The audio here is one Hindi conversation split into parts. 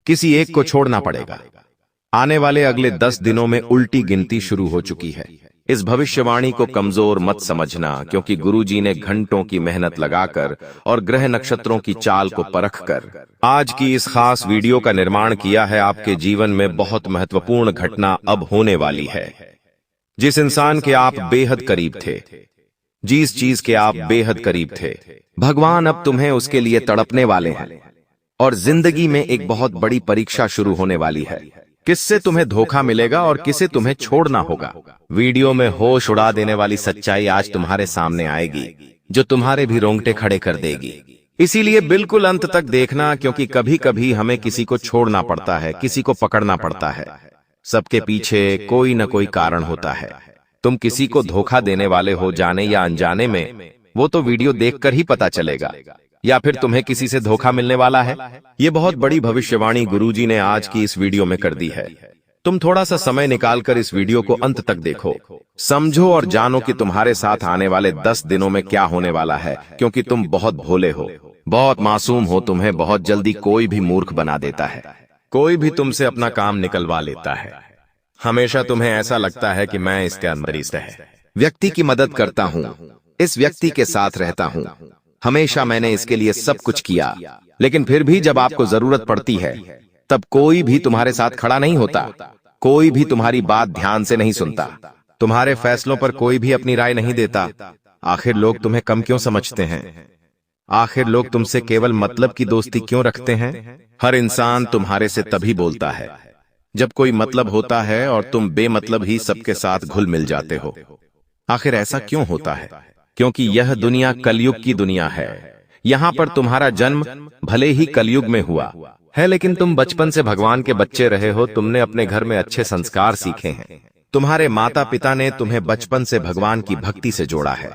किसी एक को छोड़ना पड़ेगा। आने वाले अगले 10 दिनों में उल्टी गिनती शुरू हो चुकी है। इस भविष्यवाणी को कमजोर मत समझना, क्योंकि गुरुजी ने घंटों की मेहनत लगाकर और ग्रह नक्षत्रों की चाल को परखकर आज की इस खास वीडियो का निर्माण किया है। आपके जीवन में बहुत महत्वपूर्ण घटना अब होने वाली है। जिस इंसान के आप बेहद करीब थे, जिस चीज के आप बेहद करीब थे, भगवान अब तुम्हें उसके लिए तड़पने वाले हैं और जिंदगी में एक बहुत बड़ी परीक्षा शुरू होने वाली है। किससे तुम्हें धोखा मिलेगा और किसे तुम्हें छोड़ना होगा। वीडियो में होश उड़ा देने वाली सच्चाई आज तुम्हारे सामने आएगी, जो तुम्हारे भी रोंगटे खड़े कर देगी। इसीलिए बिल्कुल अंत तक देखना, क्योंकि कभी कभी हमें किसी को छोड़ना पड़ता है, किसी को पकड़ना पड़ता है। सबके पीछे कोई न कोई कारण होता है। तुम किसी को धोखा देने वाले हो, जाने या अनजाने में, वो तो वीडियो देखकर ही पता चलेगा। या फिर तुम्हें किसी से धोखा मिलने वाला है। ये बहुत बड़ी भविष्यवाणी गुरुजी ने आज की इस वीडियो में कर दी है। तुम थोड़ा सा समय निकालकर इस वीडियो को अंत तक देखो, समझो और जानो कि तुम्हारे साथ आने वाले 10 दिनों में क्या होने वाला है। क्योंकि तुम बहुत भोले हो, बहुत मासूम हो, तुम्हें बहुत जल्दी कोई भी मूर्ख बना देता है, कोई भी तुमसे अपना काम निकलवा लेता है। हमेशा तुम्हें ऐसा लगता है कि मैं इसके अंदर इस व्यक्ति की मदद करता हूँ, इस व्यक्ति के साथ रहता हूँ, हमेशा मैंने इसके लिए सब कुछ किया। लेकिन फिर भी जब आपको जरूरत पड़ती है, तब कोई भी तुम्हारे साथ खड़ा नहीं होता, कोई भी तुम्हारी बात ध्यान से नहीं सुनता, तुम्हारे फैसलों पर कोई भी अपनी राय नहीं देता। आखिर लोग तुम्हें कम क्यों समझते हैं? आखिर लोग तुमसे केवल मतलब की दोस्ती क्यों रखते हैं? हर इंसान तुम्हारे से तभी बोलता है जब कोई मतलब होता है, और तुम बेमतलब ही सबके साथ घुल मिल जाते हो। आखिर ऐसा क्यों होता है? क्योंकि यह दुनिया कलयुग की दुनिया है। यहाँ पर तुम्हारा जन्म भले ही कलयुग में हुआ है, लेकिन तुम बचपन से भगवान के बच्चे रहे हो। तुमने अपने घर में अच्छे संस्कार सीखे हैं। तुम्हारे माता पिता ने तुम्हें बचपन से भगवान की भक्ति से जोड़ा है,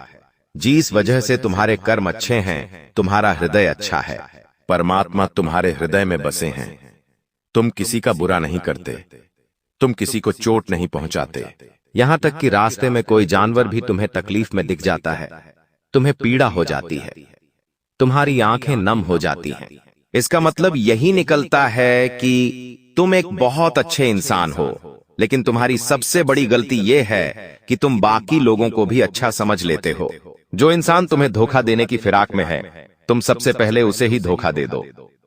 जिस वजह से तुम्हारे कर्म अच्छे हैं, तुम्हारा हृदय अच्छा है, परमात्मा तुम्हारे हृदय में बसे हैं। तुम किसी का बुरा नहीं करते, तुम किसी को चोट नहीं पहुंचाते। यहां तक कि रास्ते में कोई जानवर भी तुम्हें तकलीफ में दिख जाता है, तुम्हें पीड़ा हो जाती है, तुम्हारी आंखें नम हो जाती हैं। इसका मतलब यही निकलता है कि तुम एक बहुत अच्छे इंसान हो। लेकिन तुम्हारी सबसे बड़ी गलती यह है कि तुम बाकी लोगों को भी अच्छा समझ लेते हो। जो इंसान तुम्हें धोखा देने की फिराक में है, तुम सबसे पहले उसे ही धोखा दे दो।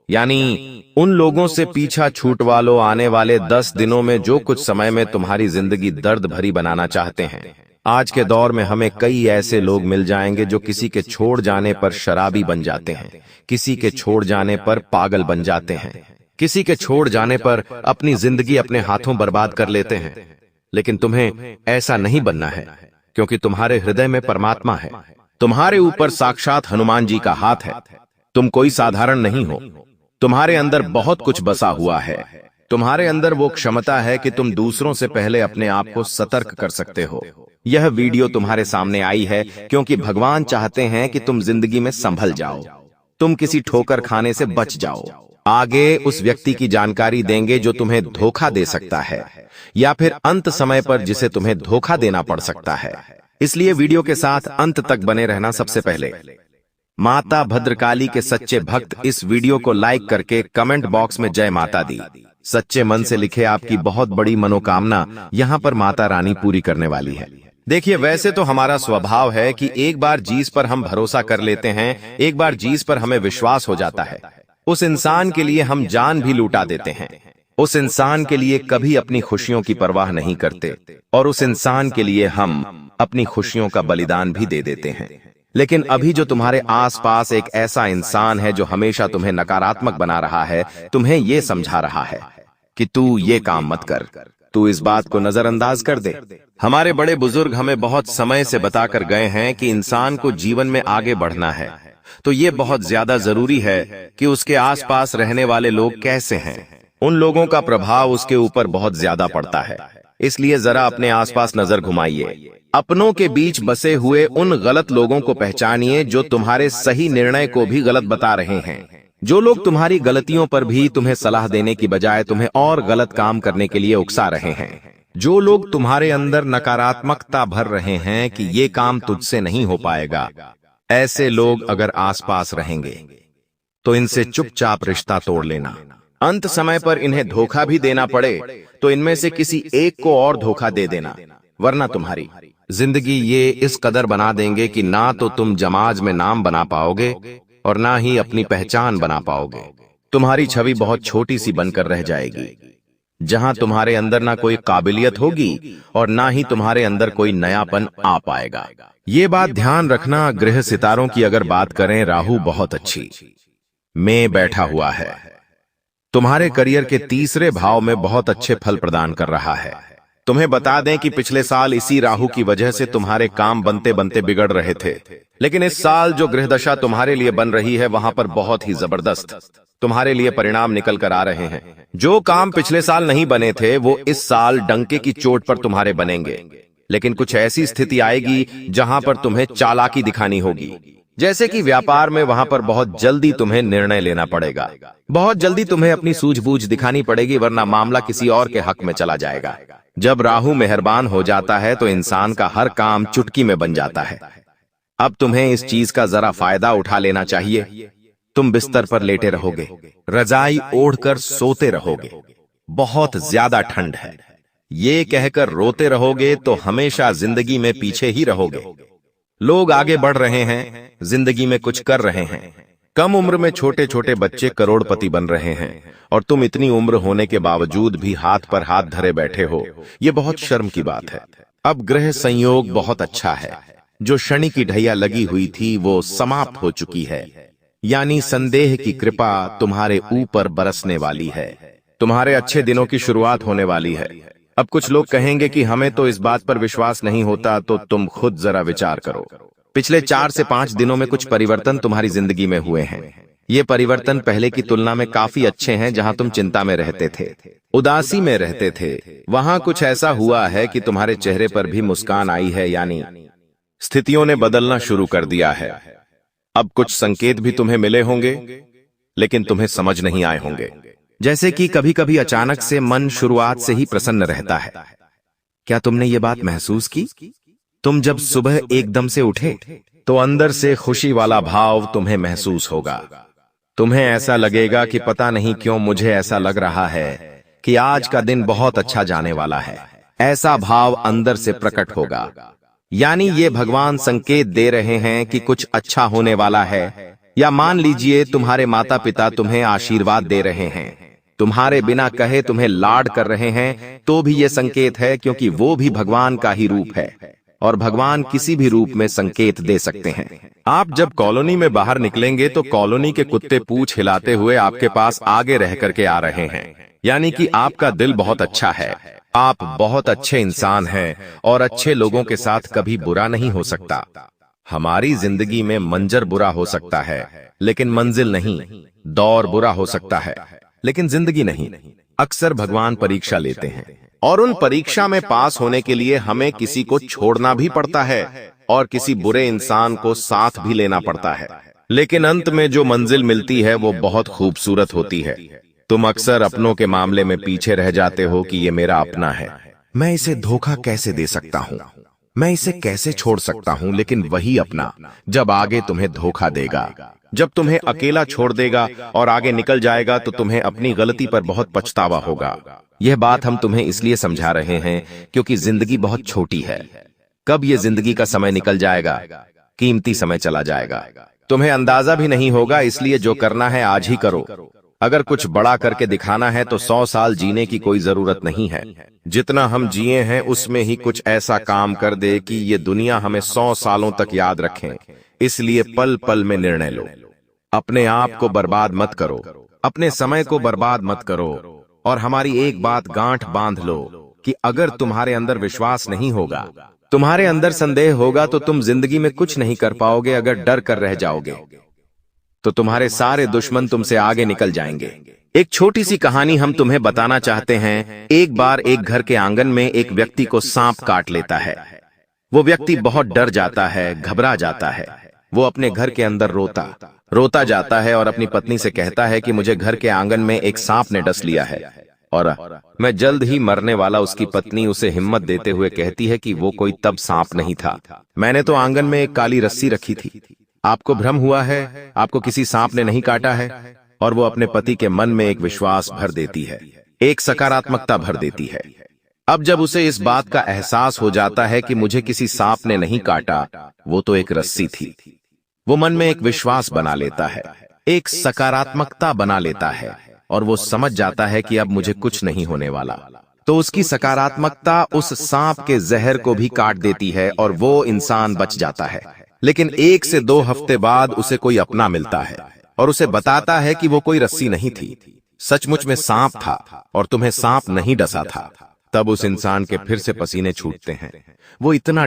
यानी उन लोगों से पीछा छूटवा लो। आने वाले 10 दिनों में जो कुछ समय में तुम्हारी जिंदगी दर्द भरी बनाना चाहते हैं, आज के दौर में हमें कई ऐसे लोग मिल जाएंगे जो किसी के छोड़ जाने पर शराबी बन जाते हैं, किसी के छोड़ जाने पर पागल बन जाते हैं, किसी के छोड़ जाने पर अपनी जिंदगी अपने हाथों बर्बाद कर लेते हैं। लेकिन तुम्हें ऐसा नहीं बनना है, क्योंकि तुम्हारे हृदय में परमात्मा है, तुम्हारे ऊपर साक्षात हनुमान जी का हाथ है। तुम कोई साधारण नहीं हो, तुम्हारे अंदर बहुत कुछ बसा हुआ है। तुम्हारे अंदर वो क्षमता है कि तुम दूसरों से पहले अपने आप को सतर्क कर सकते हो। यह वीडियो तुम्हारे सामने आई है क्योंकि भगवान चाहते हैं कि तुम जिंदगी में संभल जाओ, तुम किसी ठोकर खाने से बच जाओ। आगे उस व्यक्ति की जानकारी देंगे जो तुम्हें धोखा दे सकता है, या फिर अंत समय पर जिसे तुम्हें धोखा देना पड़ सकता है। इसलिए वीडियो के साथ अंत तक बने रहना। सबसे पहले माता भद्रकाली के सच्चे भक्त इस वीडियो को लाइक करके कमेंट बॉक्स में जय माता दी सच्चे मन से लिखे। आपकी बहुत बड़ी मनोकामना यहाँ पर माता रानी पूरी करने वाली है। देखिए, वैसे तो हमारा स्वभाव है कि एक बार जिस पर हम भरोसा कर लेते हैं, एक बार जिस पर हमें विश्वास हो जाता है, उस इंसान के लिए हम जान भी लुटा देते हैं। उस इंसान के लिए कभी अपनी खुशियों की परवाह नहीं करते, और उस इंसान के लिए हम अपनी खुशियों का बलिदान भी दे देते हैं। लेकिन अभी जो तुम्हारे आसपास एक ऐसा इंसान है जो हमेशा तुम्हें नकारात्मक बना रहा है, तुम्हें ये समझा रहा है कि तू ये काम मत कर, तू इस बात को नजरअंदाज कर दे। हमारे बड़े बुजुर्ग हमें बहुत समय से बताकर गए हैं कि इंसान को जीवन में आगे बढ़ना है, तो ये बहुत ज्यादा जरूरी है कि उसके आसपास रहने वाले लोग कैसे हैं। उन लोगों का प्रभाव उसके ऊपर बहुत ज्यादा पड़ता है। इसलिए जरा अपने आसपास नजर घुमाइए, अपनों के बीच बसे हुए उन गलत लोगों को पहचानिए जो तुम्हारे सही निर्णय को भी गलत बता रहे हैं। जो लोग तुम्हारी गलतियों पर भी तुम्हें सलाह देने की बजाय तुम्हें और गलत काम करने के लिए उकसा रहे हैं। जो लोग तुम्हारे अंदर नकारात्मकता भर रहे हैं कि ये काम तुझसे नहीं हो पाएगा, ऐसे लोग अगर आसपास रहेंगे तो इनसे चुपचाप रिश्ता तोड़ लेना। अंत समय पर इन्हें धोखा भी देना पड़े तो इनमें से किसी एक को और धोखा दे देना, वरना तुम्हारी जिंदगी ये इस कदर बना देंगे कि ना तो तुम जमाज में नाम बना पाओगे और ना ही अपनी पहचान बना पाओगे। तुम्हारी छवि बहुत छोटी सी बनकर रह जाएगी, जहां तुम्हारे अंदर ना कोई काबिलियत होगी और ना ही तुम्हारे अंदर कोई नयापन आ पाएगा। ये बात ध्यान रखना। ग्रह सितारों की अगर बात करें, राहु बहुत अच्छी में बैठा हुआ है, तुम्हारे करियर के तीसरे भाव में बहुत अच्छे फल प्रदान कर रहा है। तुम्हें बता दें कि पिछले साल इसी राहु की वजह से तुम्हारे काम बनते बनते बिगड़ रहे थे, लेकिन इस साल जो ग्रह दशा तुम्हारे लिए बन रही है वहां पर बहुत ही जबरदस्त तुम्हारे लिए परिणाम निकल कर आ रहे हैं। जो काम पिछले साल नहीं बने थे वो इस साल डंके की चोट पर तुम्हारे बनेंगे, लेकिन कुछ ऐसी स्थिति आएगी जहां पर तुम्हें चालाकी दिखानी होगी। जैसे कि व्यापार में, वहां पर बहुत जल्दी तुम्हें निर्णय लेना पड़ेगा, बहुत जल्दी तुम्हें अपनी सूझबूझ दिखानी पड़ेगी, वरना मामला किसी और के हक में चला जाएगा। जब राहु मेहरबान हो जाता है तो इंसान का हर काम चुटकी में बन जाता है। अब तुम्हें इस चीज का जरा फायदा उठा लेना चाहिए। तुम बिस्तर पर लेटे रहोगे, रजाई ओढ़कर सोते रहोगे, बहुत ज्यादा ठंड है, ये कहकर रोते रहोगे तो हमेशा जिंदगी में पीछे ही रहोगे। लोग आगे बढ़ रहे हैं, जिंदगी में कुछ कर रहे हैं। कम उम्र में छोटे छोटे बच्चे करोड़पति बन रहे हैं और तुम इतनी उम्र होने के बावजूद भी हाथ पर हाथ धरे बैठे हो, ये बहुत शर्म की बात है। अब ग्रह संयोग बहुत अच्छा है। जो शनि की ढैया लगी हुई थी वो समाप्त हो चुकी है, यानी संदेह की कृपा तुम्हारे ऊपर बरसने वाली है। तुम्हारे अच्छे दिनों की शुरुआत होने वाली है। अब कुछ लोग कहेंगे कि हमें तो इस बात पर विश्वास नहीं होता, तो तुम खुद जरा विचार करो। पिछले 4 से 5 दिनों में कुछ परिवर्तन तुम्हारी जिंदगी में हुए हैं। ये परिवर्तन पहले की तुलना में काफी अच्छे हैं। जहां तुम चिंता में रहते थे, उदासी में रहते थे, वहां कुछ ऐसा हुआ है कि तुम्हारे चेहरे पर भी मुस्कान आई है, यानी स्थितियों ने बदलना शुरू कर दिया है। अब कुछ संकेत भी तुम्हें मिले होंगे, लेकिन तुम्हें समझ नहीं आए होंगे। जैसे कि कभी कभी अचानक से मन शुरुआत से ही प्रसन्न रहता है। क्या तुमने ये बात महसूस की? तुम जब सुबह एकदम से उठे तो अंदर से खुशी वाला भाव तुम्हें महसूस होगा। तुम्हें ऐसा लगेगा कि पता नहीं क्यों मुझे ऐसा लग रहा है कि आज का दिन बहुत अच्छा जाने वाला है। ऐसा भाव अंदर से प्रकट होगा, यानी ये भगवान संकेत दे रहे हैं कि कुछ अच्छा होने वाला है। या मान लीजिए तुम्हारे माता पिता तुम्हें आशीर्वाद दे रहे हैं, तुम्हारे बिना कहे तुम्हें लाड कर रहे हैं, तो भी ये संकेत है, क्योंकि वो भी भगवान का ही रूप है और भगवान किसी भी रूप में संकेत दे सकते हैं। आप जब कॉलोनी में बाहर निकलेंगे तो कॉलोनी के कुत्ते पूंछ हिलाते हुए आपके पास आगे रह करके आ रहे हैं, यानी कि आपका दिल बहुत अच्छा है। आप बहुत अच्छे इंसान हैं और अच्छे लोगों के साथ कभी बुरा नहीं हो सकता। हमारी जिंदगी में मंजर बुरा हो सकता है लेकिन मंजिल नहीं, दौर बुरा हो सकता है लेकिन जिंदगी नहीं। अक्सर भगवान परीक्षा लेते हैं और उन परीक्षा में पास होने के लिए हमें किसी को छोड़ना भी पड़ता है और किसी बुरे इंसान को साथ भी लेना पड़ता है, लेकिन अंत में जो मंजिल मिलती है वो बहुत खूबसूरत होती है। तुम अक्सर अपनों के मामले में पीछे रह जाते हो कि ये मेरा अपना है, मैं इसे धोखा कैसे दे सकता हूँ, मैं इसे कैसे छोड़ सकता हूँ। लेकिन वही अपना जब आगे तुम्हें धोखा देगा, जब तुम्हें अकेला छोड़ देगा और आगे निकल जाएगा, तो तुम्हें अपनी गलती पर बहुत पछतावा होगा। यह बात हम तुम्हें इसलिए समझा रहे हैं क्योंकि जिंदगी बहुत छोटी है। कब ये जिंदगी का समय निकल जाएगा, कीमती समय चला जाएगा, तुम्हें अंदाजा भी नहीं होगा। इसलिए जो करना है आज ही करो। अगर कुछ बड़ा करके दिखाना है तो 100 साल जीने की कोई जरूरत नहीं है। जितना हम जिए हैं उसमें ही कुछ ऐसा काम कर दे कि ये दुनिया हमें 100 सालों तक याद रखें। इसलिए पल पल में निर्णय लो। अपने आप को बर्बाद मत करो, अपने समय को बर्बाद मत करो। और हमारी एक बात गांठ बांध लो कि अगर तुम्हारे अंदर विश्वास नहीं होगा, तुम्हारे अंदर संदेह होगा, तो तुम जिंदगी में कुछ नहीं कर पाओगे। अगर डर कर रह जाओगे तो तुम्हारे सारे दुश्मन तुमसे आगे निकल जाएंगे। एक छोटी सी कहानी हम तुम्हें बताना चाहते हैं। एक बार एक घर के आंगन में एक व्यक्ति को सांप काट लेता है। वो व्यक्ति बहुत डर जाता है, घबरा जाता है। वो अपने घर के अंदर रोता जाता है और अपनी पत्नी से कहता है कि मुझे घर के आंगन में एक सांप ने डस लिया है और मैं जल्द ही मरने वाला। उसकी पत्नी उसे हिम्मत देते हुए कहती है कि वो कोई तब सांप नहीं था, मैंने तो आंगन में एक काली रस्सी रखी थी। आपको भ्रम हुआ है, आपको किसी सांप ने नहीं काटा है। और वो अपने पति के मन में एक विश्वास भर देती है, एक सकारात्मकता भर देती है। अब जब उसे इस बात का एहसास हो जाता है कि मुझे किसी सांप ने नहीं काटा, वो तो एक रस्सी थी, वो मन में एक विश्वास बना लेता है, एक सकारात्मकता बना लेता है और वो समझ जाता है कि अब मुझे कुछ नहीं होने वाला। तो उसकी सकारात्मकता उस सांप के जहर को भी काट देती है और वो इंसान बच जाता है। लेकिन 1 से 2 हफ्ते बाद उसे कोई अपना मिलता है और उसे बताता है कि वो कोई रस्सी नहीं थी, सचमुच में सांप था और तुम्हें सांप नहीं डसा था। तब उस इंसान के फिर से पसीने छूटते हैं। वो इतना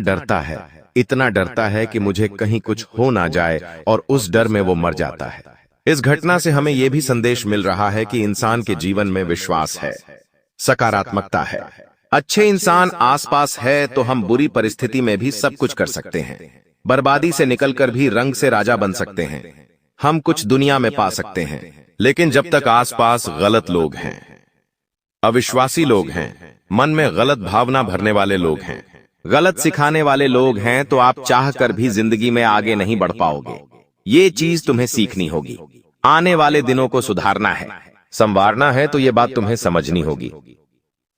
डरता है कि मुझे कहीं कुछ हो ना जाए और उस डर में वो मर जाता है। इस घटना से हमें यह भी संदेश मिल रहा है कि इंसान के जीवन में विश्वास है, सकारात्मकता है। अच्छे इंसान आसपास है तो हम बुरी परिस्थिति में भी सब कुछ कर सकते हैं। बर्बादी से निकलकर भी रंग से राजा बन सकते हैं। हम कुछ दुनिया में पा सकते हैं। लेकिन जब तक आसपास गलत लोग हैं, अविश्वासी लोग हैं, मन में गलत भावना भरने वाले लोग हैं, गलत सिखाने वाले लोग हैं, तो आप चाहकर भी जिंदगी में आगे नहीं बढ़ पाओगे। ये चीज तुम्हें सीखनी होगी। आने वाले दिनों को सुधारना है, संवारना है, तो ये बात तुम्हें समझनी होगी।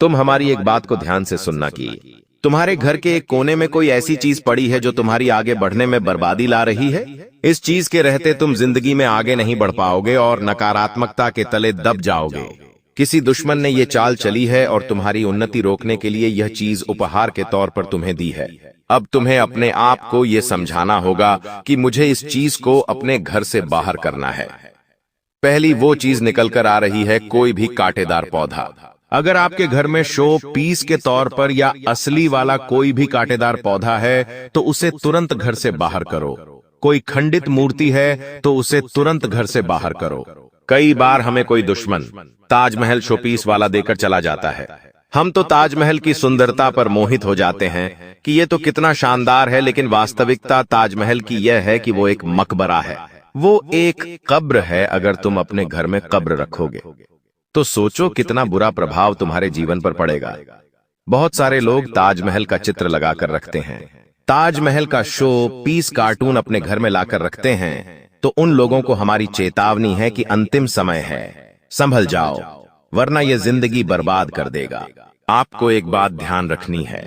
तुम हमारी एक बात को ध्यान से सुनना कि तुम्हारे घर के एक कोने में कोई ऐसी चीज पड़ी है जो तुम्हारी आगे बढ़ने में बर्बादी ला रही है। इस चीज के रहते तुम जिंदगी में आगे नहीं बढ़ पाओगे और नकारात्मकता के तले दब जाओगे। किसी दुश्मन ने यह चाल चली है और तुम्हारी उन्नति रोकने के लिए यह चीज उपहार के तौर पर तुम्हें दी है। अब तुम्हें अपने आप को यह समझाना होगा कि मुझे इस चीज को अपने घर से बाहर करना है। पहली वो चीज निकल कर आ रही है, कोई भी कांटेदार पौधा। अगर आपके घर में शो पीस के तौर पर या असली वाला कोई भी कांटेदार पौधा है तो उसे तुरंत घर से बाहर करो। कोई खंडित मूर्ति है तो उसे तुरंत घर से बाहर करो। कई बार हमें कोई दुश्मन ताजमहल शोपीस वाला देकर चला जाता है। हम तो ताजमहल की सुंदरता पर मोहित हो जाते हैं कि ये तो कितना शानदार है, लेकिन वास्तविकता ताजमहल की यह है कि वो एक मकबरा है, वो एक कब्र है। अगर तुम अपने घर में कब्र रखोगे तो सोचो कितना बुरा प्रभाव तुम्हारे जीवन पर पड़ेगा। बहुत सारे लोग ताजमहल का चित्र लगाकर रखते हैं, ताजमहल का शो पीस कार्टून अपने घर में लाकर रखते हैं। तो उन लोगों को हमारी चेतावनी है कि अंतिम समय है, संभल जाओ, वरना यह जिंदगी बर्बाद कर देगा। आपको एक बात ध्यान रखनी है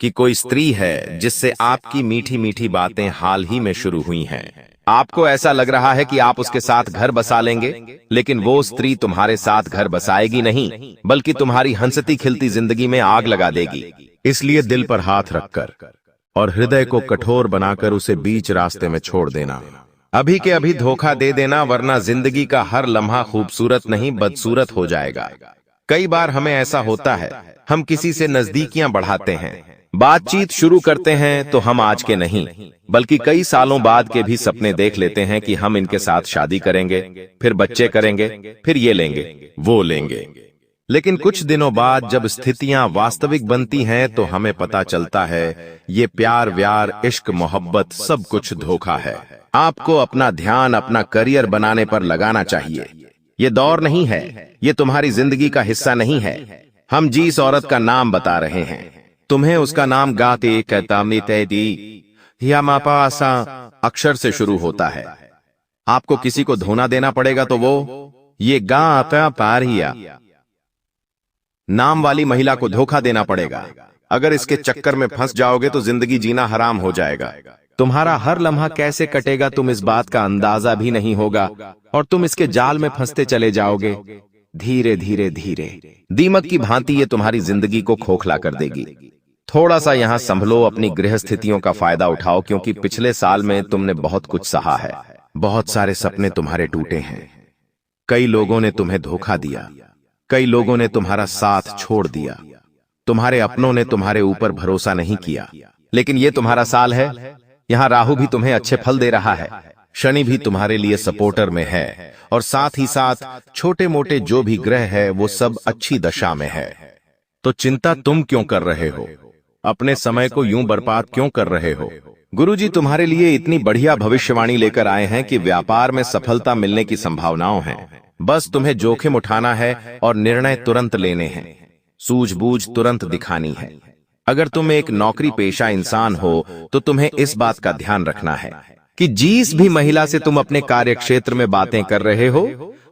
कि कोई स्त्री है जिससे आपकी मीठी मीठी बातें हाल ही में शुरू हुई हैं। आपको ऐसा लग रहा है कि आप उसके साथ घर बसा लेंगे, लेकिन वो स्त्री तुम्हारे साथ घर बसाएगी नहीं, बल्कि तुम्हारी हंसती खिलती जिंदगी में आग लगा देगी। इसलिए दिल पर हाथ रखकर और हृदय को कठोर बनाकर उसे बीच रास्ते में छोड़ देना। अभी के अभी धोखा दे देना, वरना जिंदगी का हर लम्हा खूबसूरत नहीं बदसूरत हो जाएगा। कई बार हमें ऐसा होता है, हम किसी से नजदीकियां बढ़ाते हैं, बातचीत शुरू करते हैं तो हम आज के नहीं बल्कि कई सालों बाद के भी सपने देख लेते हैं कि हम इनके साथ शादी करेंगे, फिर बच्चे करेंगे, फिर ये लेंगे, वो लेंगे। लेकिन कुछ दिनों बाद जब स्थितियां वास्तविक बनती हैं तो हमें पता चलता है ये प्यार व्यार इश्क मोहब्बत सब कुछ धोखा है। आपको अपना ध्यान अपना करियर बनाने पर लगाना चाहिए। ये दौर नहीं है, ये तुम्हारी जिंदगी का हिस्सा नहीं है। हम जिस औरत का नाम बता रहे हैं, तुम्हें उसका नाम गाते कहतामनी तैदी या मापासा अक्षर से शुरू होता है। आपको किसी को धोना देना पड़ेगा तो वो ये गा आपा पारिया नाम वाली महिला को धोखा देना पड़ेगा। अगर इसके चक्कर में फंस जाओगे तो जिंदगी जीना हराम हो जाएगा। तुम्हारा हर लम्हा कैसे कटेगा तुम इस बात का अंदाजा भी नहीं होगा और तुम इसके जाल में फंसते चले जाओगे। धीरे धीरे धीरे दीमक की भांति ये तुम्हारी जिंदगी को खोखला कर देगी। थोड़ा सा यहाँ संभलो, अपनी गृह स्थितियों का फायदा उठाओ, क्योंकि पिछले साल में तुमने बहुत कुछ सहा है। बहुत सारे सपने तुम्हारे टूटे हैं। कई लोगों ने तुम्हें धोखा दिया, कई लोगों ने तुम्हारा साथ छोड़ दिया, तुम्हारे अपनों ने तुम्हारे ऊपर भरोसा नहीं किया। लेकिन ये तुम्हारा साल है। यहाँ राहु भी तुम्हें अच्छे फल दे रहा है, शनि भी तुम्हारे लिए सपोर्टर में है और साथ ही साथ छोटे मोटे जो भी ग्रह है वो सब अच्छी दशा में है। तो चिंता तुम क्यों कर रहे हो? अपने समय को यूं बर्बाद क्यों कर रहे हो? गुरुजी तुम्हारे लिए इतनी बढ़िया भविष्यवाणी लेकर आए हैं कि व्यापार में सफलता मिलने की संभावनाओं हैं। बस तुम्हें जोखिम उठाना है और निर्णय तुरंत लेने हैं, सूझबूझ तुरंत दिखानी है। अगर तुम एक नौकरी पेशा इंसान हो तो तुम्हें इस बात का ध्यान रखना है कि जिस भी महिला से तुम अपने कार्य क्षेत्र में बातें कर रहे हो,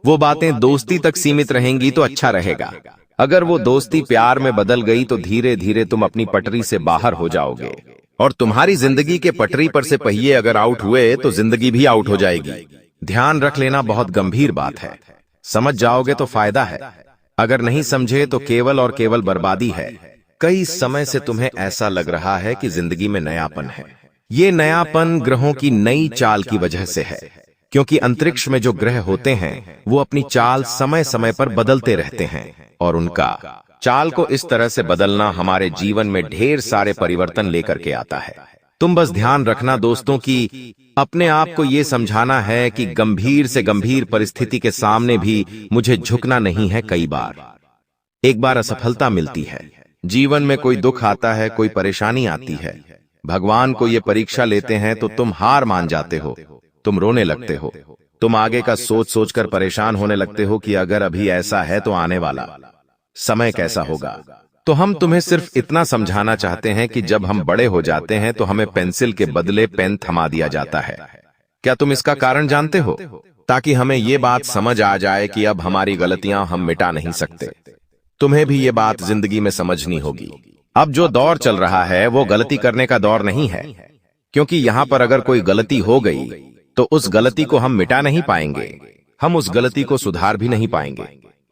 वो बातें दोस्ती तक सीमित रहेंगी तो अच्छा रहेगा। अगर वो दोस्ती प्यार में बदल गई तो धीरे धीरे तुम अपनी पटरी से बाहर हो जाओगे, और तुम्हारी जिंदगी के पटरी पर से पहिए अगर आउट हुए तो जिंदगी भी आउट हो जाएगी। ध्यान रख लेना, बहुत गंभीर बात है। समझ जाओगे तो फायदा है, अगर नहीं समझे तो केवल और केवल बर्बादी है। कई समय से तुम्हें ऐसा लग रहा है कि जिंदगी में नयापन है। ये नयापन ग्रहों की नई चाल की वजह से है, क्योंकि अंतरिक्ष में जो ग्रह होते हैं वो अपनी चाल समय समय पर बदलते रहते हैं, और उनका चाल को इस तरह से बदलना हमारे जीवन में ढेर सारे परिवर्तन लेकर के आता है। तुम बस ध्यान रखना दोस्तों कि अपने आप को ये समझाना है कि गंभीर से गंभीर परिस्थिति के सामने भी मुझे झुकना नहीं है। कई बार एक बार असफलता मिलती है, जीवन में कोई दुख आता है, कोई परेशानी आती है, भगवान को ये परीक्षा लेते हैं तो तुम हार मान जाते हो, तुम रोने लगते हो, तुम आगे का सोच सोचकर परेशान होने लगते हो कि अगर अभी ऐसा है तो आने वाला समय कैसा होगा। तो हम तुम्हें सिर्फ इतना समझाना चाहते हैं कि जब हम बड़े हो जाते हैं तो हमें पेंसिल के बदले पेन थमा दिया जाता है। क्या तुम इसका कारण जानते हो? ताकि हमें ये बात समझ आ जाए कि अब हमारी गलतियां हम मिटा नहीं सकते। तुम्हें भी ये बात जिंदगी में समझनी होगी। अब जो दौर चल रहा है वो गलती करने का दौर नहीं है, क्योंकि यहां पर अगर कोई गलती हो गई तो उस गलती को हम मिटा नहीं पाएंगे, हम उस गलती को सुधार भी नहीं पाएंगे।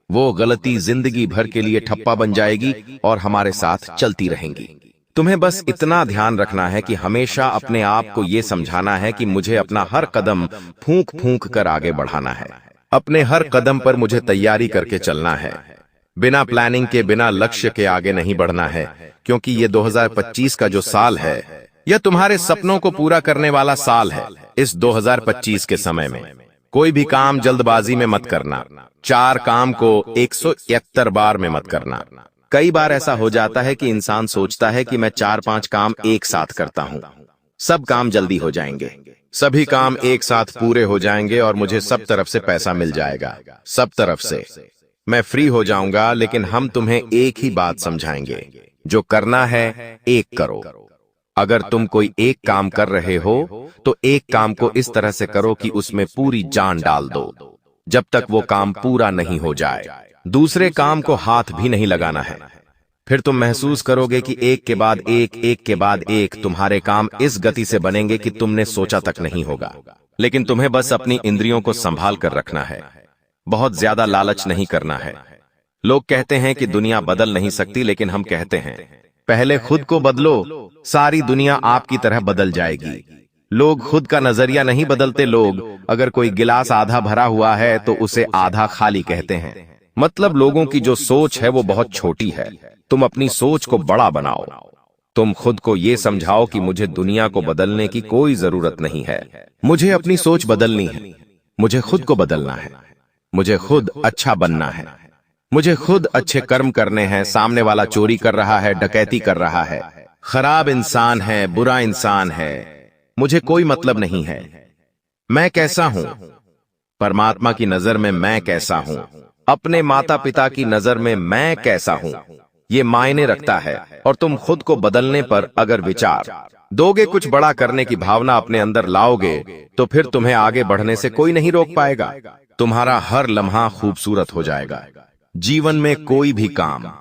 वो गलती जिंदगी भर के लिए ठप्पा बन जाएगी और हमारे साथ चलती रहेंगी। तुम्हें बस इतना ध्यान रखना है कि हमेशा अपने आप को ये समझाना है कि मुझे अपना हर कदम फूंक फूंक कर आगे बढ़ाना है। अपने हर कदम पर मुझे तैयारी करके चलना है, बिना प्लानिंग के, बिना लक्ष्य के आगे नहीं बढ़ना है, क्योंकि ये 2025 का जो साल है यह तुम्हारे सपनों को पूरा करने वाला साल है। इस 2025 के समय में कोई भी काम जल्दबाजी में मत करना, 4 काम को 171 बार में मत करना। कई बार ऐसा हो जाता है कि इंसान सोचता है कि मैं 4-5 काम एक साथ करता हूं, सब काम जल्दी हो जाएंगे, सभी काम एक साथ पूरे हो जाएंगे और मुझे सब तरफ से पैसा मिल जाएगा, सब तरफ से मैं फ्री हो जाऊंगा। लेकिन हम तुम्हें एक ही बात समझाएंगे, जो करना है एक करो। अगर तुम कोई एक काम कर रहे हो तो एक काम को इस तरह से करो कि उसमें पूरी जान डाल दो, जब तक वो काम पूरा नहीं हो जाए। दूसरे काम को हाथ भी नहीं लगाना है। फिर तुम महसूस करोगे कि एक के बाद एक, एक के बाद एक तुम्हारे काम इस गति से बनेंगे कि तुमने सोचा तक नहीं होगा। लेकिन तुम्हें बस अपनी इंद्रियों को संभाल कर रखना है, बहुत ज्यादा लालच नहीं करना है। लोग कहते हैं कि दुनिया बदल नहीं सकती, लेकिन हम कहते हैं पहले खुद को बदलो, सारी दुनिया आपकी तरह बदल जाएगी। लोग खुद का नजरिया नहीं बदलते। लोग अगर कोई गिलास आधा भरा हुआ है तो उसे आधा खाली कहते हैं। मतलब लोगों की जो सोच है वो बहुत छोटी है। तुम अपनी सोच को बड़ा बनाओ। तुम खुद को ये समझाओ कि मुझे दुनिया को बदलने की कोई जरूरत नहीं है, मुझे अपनी सोच बदलनी है, मुझे खुद को बदलना है, मुझे खुद अच्छा बनना है, मुझे खुद अच्छे कर्म करने हैं। सामने वाला चोरी कर रहा है, डकैती कर रहा है, खराब इंसान है, बुरा इंसान है, मुझे कोई मतलब नहीं है। मैं कैसा हूं, परमात्मा की नजर में मैं कैसा हूं, अपने माता पिता की नजर में मैं कैसा हूं, ये मायने रखता है। और तुम खुद को बदलने पर अगर विचार दोगे, कुछ बड़ा करने की भावना अपने अंदर लाओगे, तो फिर तुम्हें आगे बढ़ने से कोई नहीं रोक पाएगा। तुम्हारा हर लम्हा खूबसूरत हो जाएगा। जीवन में कोई भी काम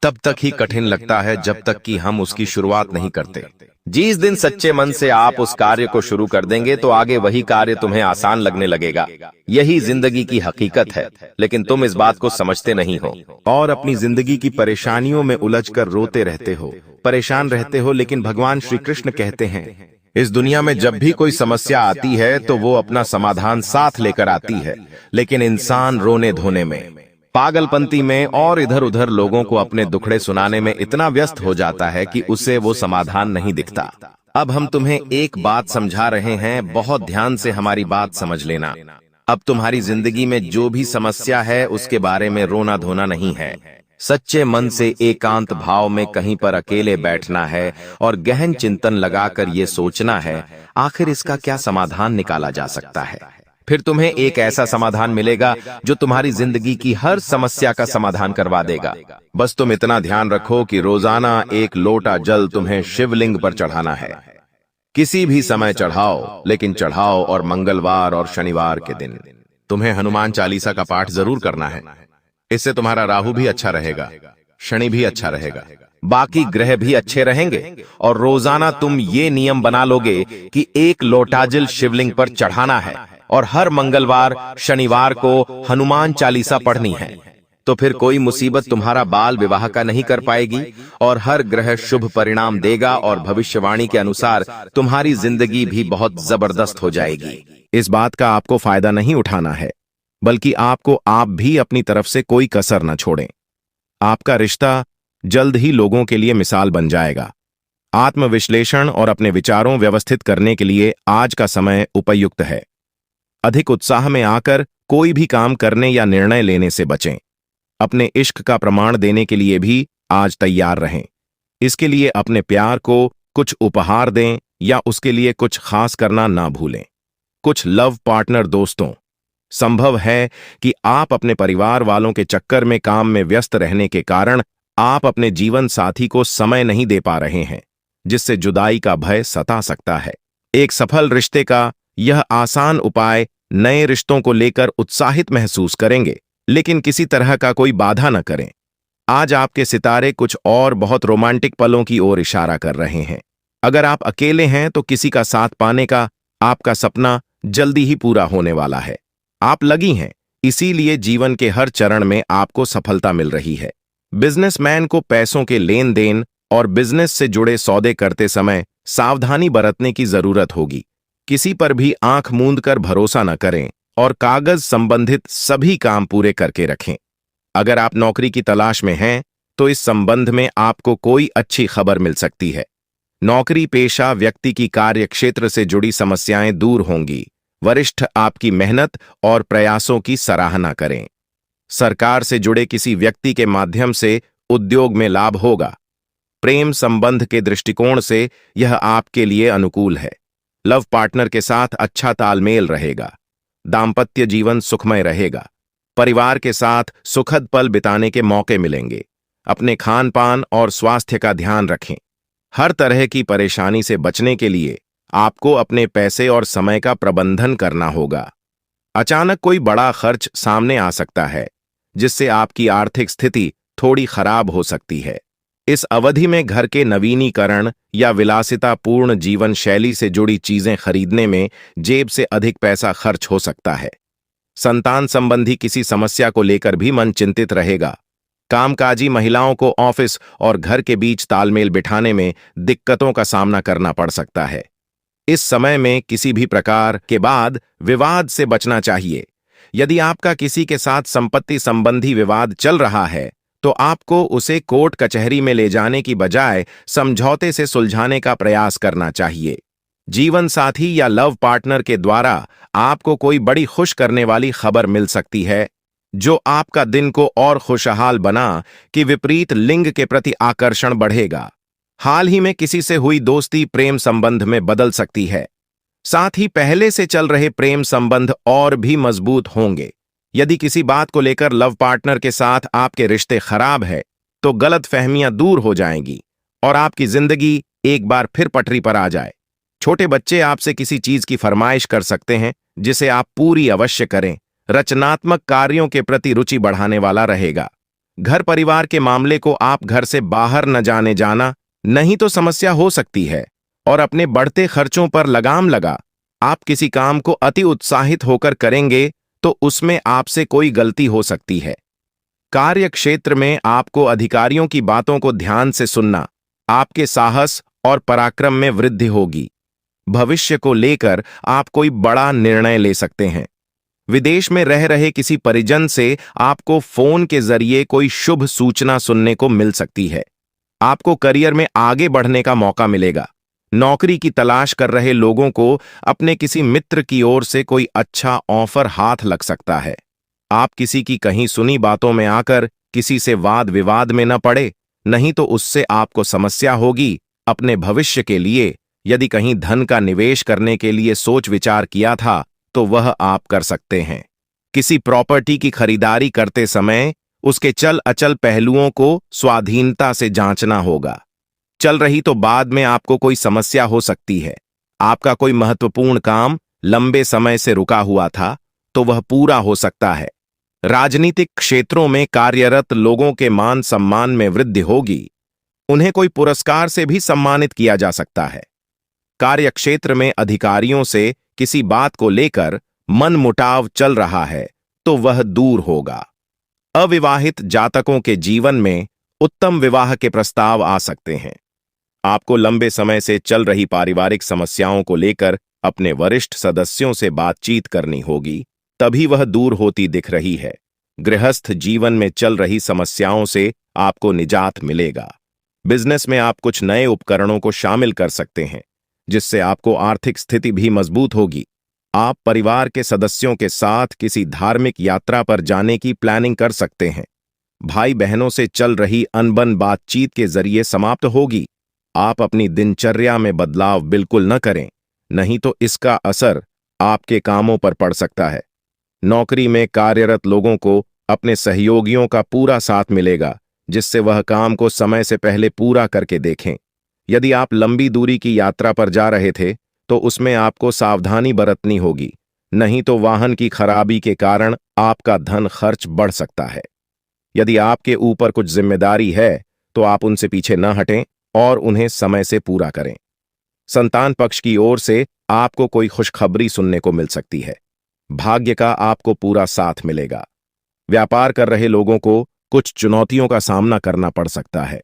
तब तक ही कठिन लगता है जब तक कि हम उसकी शुरुआत नहीं करते। जिस दिन सच्चे मन से आप उस कार्य को शुरू कर देंगे तो आगे वही कार्य तुम्हें आसान लगने लगेगा। यही जिंदगी की हकीकत है, लेकिन तुम इस बात को समझते नहीं हो और अपनी जिंदगी की परेशानियों में उलझकर रोते रहते हो, परेशान रहते हो। लेकिन भगवान श्री कृष्ण कहते हैं, इस दुनिया में जब भी कोई समस्या आती है तो वो अपना समाधान साथ लेकर आती है, लेकिन इंसान रोने धोने में, पागलपंती में और इधर उधर लोगों को अपने दुखड़े सुनाने में इतना व्यस्त हो जाता है कि उसे वो समाधान नहीं दिखता। अब हम तुम्हें एक बात समझा रहे हैं, बहुत ध्यान से हमारी बात समझ लेना। अब तुम्हारी जिंदगी में जो भी समस्या है उसके बारे में रोना धोना नहीं है। सच्चे मन से एकांत भाव में कहीं पर अकेले बैठना है और गहन चिंतन लगाकर ये सोचना है आखिर इसका क्या समाधान निकाला जा सकता है। फिर तुम्हें एक ऐसा समाधान मिलेगा जो तुम्हारी जिंदगी की हर समस्या का समाधान करवा देगा। बस तुम इतना ध्यान रखो कि रोजाना एक लोटा जल तुम्हें शिवलिंग पर चढ़ाना है। किसी भी समय चढ़ाओ, लेकिन चढ़ाओ और मंगलवार और शनिवार के दिन। तुम्हें हनुमान चालीसा का पाठ जरूर करना है। इससे तुम्हारा राहु भी अच्छा रहेगा, शनि भी अच्छा रहेगा, बाकी ग्रह भी अच्छे रहेंगे। और रोजाना तुम ये नियम बना लोगे कि 1 लोटा जल शिवलिंग पर चढ़ाना है और हर मंगलवार शनिवार को हनुमान चालीसा पढ़नी है, तो फिर कोई मुसीबत तुम्हारा बाल विवाह का नहीं कर पाएगी और हर ग्रह शुभ परिणाम देगा और भविष्यवाणी के अनुसार तुम्हारी जिंदगी भी बहुत जबरदस्त हो जाएगी। इस बात का आपको फायदा नहीं उठाना है, बल्कि आपको आप भी अपनी तरफ से कोई कसर न छोड़ें। आपका रिश्ता जल्द ही लोगों के लिए मिसाल बन जाएगा। आत्मविश्लेषण और अपने विचारों व्यवस्थित करने के लिए आज का समय उपयुक्त है। अधिक उत्साह में आकर कोई भी काम करने या निर्णय लेने से बचें। अपने इश्क का प्रमाण देने के लिए भी आज तैयार रहें। इसके लिए अपने प्यार को कुछ उपहार दें या उसके लिए कुछ खास करना ना भूलें। कुछ लव पार्टनर दोस्तों, संभव है कि आप अपने परिवार वालों के चक्कर में काम में व्यस्त रहने के कारण आप अपने जीवन साथी को समय नहीं दे पा रहे हैं, जिससे जुदाई का भय सता सकता है। एक सफल रिश्ते का यह आसान उपाय नए रिश्तों को लेकर उत्साहित महसूस करेंगे, लेकिन किसी तरह का कोई बाधा न करें। आज आपके सितारे कुछ और बहुत रोमांटिक पलों की ओर इशारा कर रहे हैं। अगर आप अकेले हैं तो किसी का साथ पाने का आपका सपना जल्दी ही पूरा होने वाला है। आप लगी हैं, इसीलिए जीवन के हर चरण में आपको सफलता मिल रही है। बिजनेसमैन को पैसों के लेन देन और बिजनेस से जुड़े सौदे करते समय सावधानी बरतने की जरूरत होगी। किसी पर भी आंख मूंद कर भरोसा न करें और कागज संबंधित सभी काम पूरे करके रखें। अगर आप नौकरी की तलाश में हैं तो इस संबंध में आपको कोई अच्छी खबर मिल सकती है। नौकरी पेशा व्यक्ति की कार्य क्षेत्र से जुड़ी समस्याएं दूर होंगी। वरिष्ठ आपकी मेहनत और प्रयासों की सराहना करें। सरकार से जुड़े किसी व्यक्ति के माध्यम से उद्योग में लाभ होगा। प्रेम संबंध के दृष्टिकोण से यह आपके लिए अनुकूल है। लव पार्टनर के साथ अच्छा तालमेल रहेगा। दाम्पत्य जीवन सुखमय रहेगा। परिवार के साथ सुखद पल बिताने के मौके मिलेंगे। अपने खान पान और स्वास्थ्य का ध्यान रखें। हर तरह की परेशानी से बचने के लिए आपको अपने पैसे और समय का प्रबंधन करना होगा। अचानक कोई बड़ा खर्च सामने आ सकता है, जिससे आपकी आर्थिक स्थिति थोड़ी खराब हो सकती है। इस अवधि में घर के नवीनीकरण या विलासितापूर्ण जीवन शैली से जुड़ी चीजें खरीदने में जेब से अधिक पैसा खर्च हो सकता है। संतान संबंधी किसी समस्या को लेकर भी मन चिंतित रहेगा। कामकाजी महिलाओं को ऑफिस और घर के बीच तालमेल बिठाने में दिक्कतों का सामना करना पड़ सकता है। इस समय में किसी भी प्रकार के बाद विवाद से बचना चाहिए। यदि आपका किसी के साथ संपत्ति संबंधी विवाद चल रहा है तो आपको उसे कोर्ट कचहरी में ले जाने की बजाय समझौते से सुलझाने का प्रयास करना चाहिए। जीवन साथी या लव पार्टनर के द्वारा आपको कोई बड़ी खुश करने वाली खबर मिल सकती है, जो आपका दिन को और खुशहाल बना कि विपरीत लिंग के प्रति आकर्षण बढ़ेगा। हाल ही में किसी से हुई दोस्ती प्रेम संबंध में बदल सकती है। साथ ही पहले से चल रहे प्रेम संबंध और भी मजबूत होंगे। यदि किसी बात को लेकर लव पार्टनर के साथ आपके रिश्ते खराब है तो गलतफहमियां दूर हो जाएंगी और आपकी जिंदगी एक बार फिर पटरी पर आ जाए। छोटे बच्चे आपसे किसी चीज की फरमाइश कर सकते हैं, जिसे आप पूरी अवश्य करें। रचनात्मक कार्यों के प्रति रुचि बढ़ाने वाला रहेगा। घर परिवार के मामले को आप घर से बाहर न जाने जाना, नहीं तो समस्या हो सकती है। और अपने बढ़ते खर्चों पर लगाम लगा। आप किसी काम को अति उत्साहित होकर करेंगे तो उसमें आपसे कोई गलती हो सकती है। कार्य क्षेत्र में आपको अधिकारियों की बातों को ध्यान से सुनना, आपके साहस और पराक्रम में वृद्धि होगी। भविष्य को लेकर आप कोई बड़ा निर्णय ले सकते हैं। विदेश में रह रहे किसी परिजन से आपको फोन के जरिए कोई शुभ सूचना सुनने को मिल सकती है। आपको करियर में आगे बढ़ने का मौका मिलेगा। नौकरी की तलाश कर रहे लोगों को अपने किसी मित्र की ओर से कोई अच्छा ऑफर हाथ लग सकता है। आप किसी की कहीं सुनी बातों में आकर किसी से वाद विवाद में न पड़े, नहीं तो उससे आपको समस्या होगी। अपने भविष्य के लिए यदि कहीं धन का निवेश करने के लिए सोच विचार किया था तो वह आप कर सकते हैं। किसी प्रॉपर्टी की खरीदारी करते समय उसके चल अचल पहलुओं को स्वाधीनता से जांचना होगा। चल रही तो बाद में आपको कोई समस्या हो सकती है। आपका कोई महत्वपूर्ण काम लंबे समय से रुका हुआ था तो वह पूरा हो सकता है। राजनीतिक क्षेत्रों में कार्यरत लोगों के मान सम्मान में वृद्धि होगी। उन्हें कोई पुरस्कार से भी सम्मानित किया जा सकता है। कार्यक्षेत्र में अधिकारियों से किसी बात को लेकर मनमुटाव चल रहा है तो वह दूर होगा। अविवाहित जातकों के जीवन में उत्तम विवाह के प्रस्ताव आ सकते हैं। आपको लंबे समय से चल रही पारिवारिक समस्याओं को लेकर अपने वरिष्ठ सदस्यों से बातचीत करनी होगी, तभी वह दूर होती दिख रही है। गृहस्थ जीवन में चल रही समस्याओं से आपको निजात मिलेगा। बिजनेस में आप कुछ नए उपकरणों को शामिल कर सकते हैं, जिससे आपको आर्थिक स्थिति भी मजबूत होगी। आप परिवार के सदस्यों के साथ किसी धार्मिक यात्रा पर जाने की प्लानिंग कर सकते हैं। भाई बहनों से चल रही अनबन बातचीत के जरिए समाप्त होगी। आप अपनी दिनचर्या में बदलाव बिल्कुल न करें, नहीं तो इसका असर आपके कामों पर पड़ सकता है। नौकरी में कार्यरत लोगों को अपने सहयोगियों का पूरा साथ मिलेगा, जिससे वह काम को समय से पहले पूरा करके देखें। यदि आप लंबी दूरी की यात्रा पर जा रहे थे तो उसमें आपको सावधानी बरतनी होगी, नहीं तो वाहन की खराबी के कारण आपका धन खर्च बढ़ सकता है। यदि आपके ऊपर कुछ जिम्मेदारी है तो आप उनसे पीछे न हटें और उन्हें समय से पूरा करें। संतान पक्ष की ओर से आपको कोई खुशखबरी सुनने को मिल सकती है। भाग्य का आपको पूरा साथ मिलेगा। व्यापार कर रहे लोगों को कुछ चुनौतियों का सामना करना पड़ सकता है,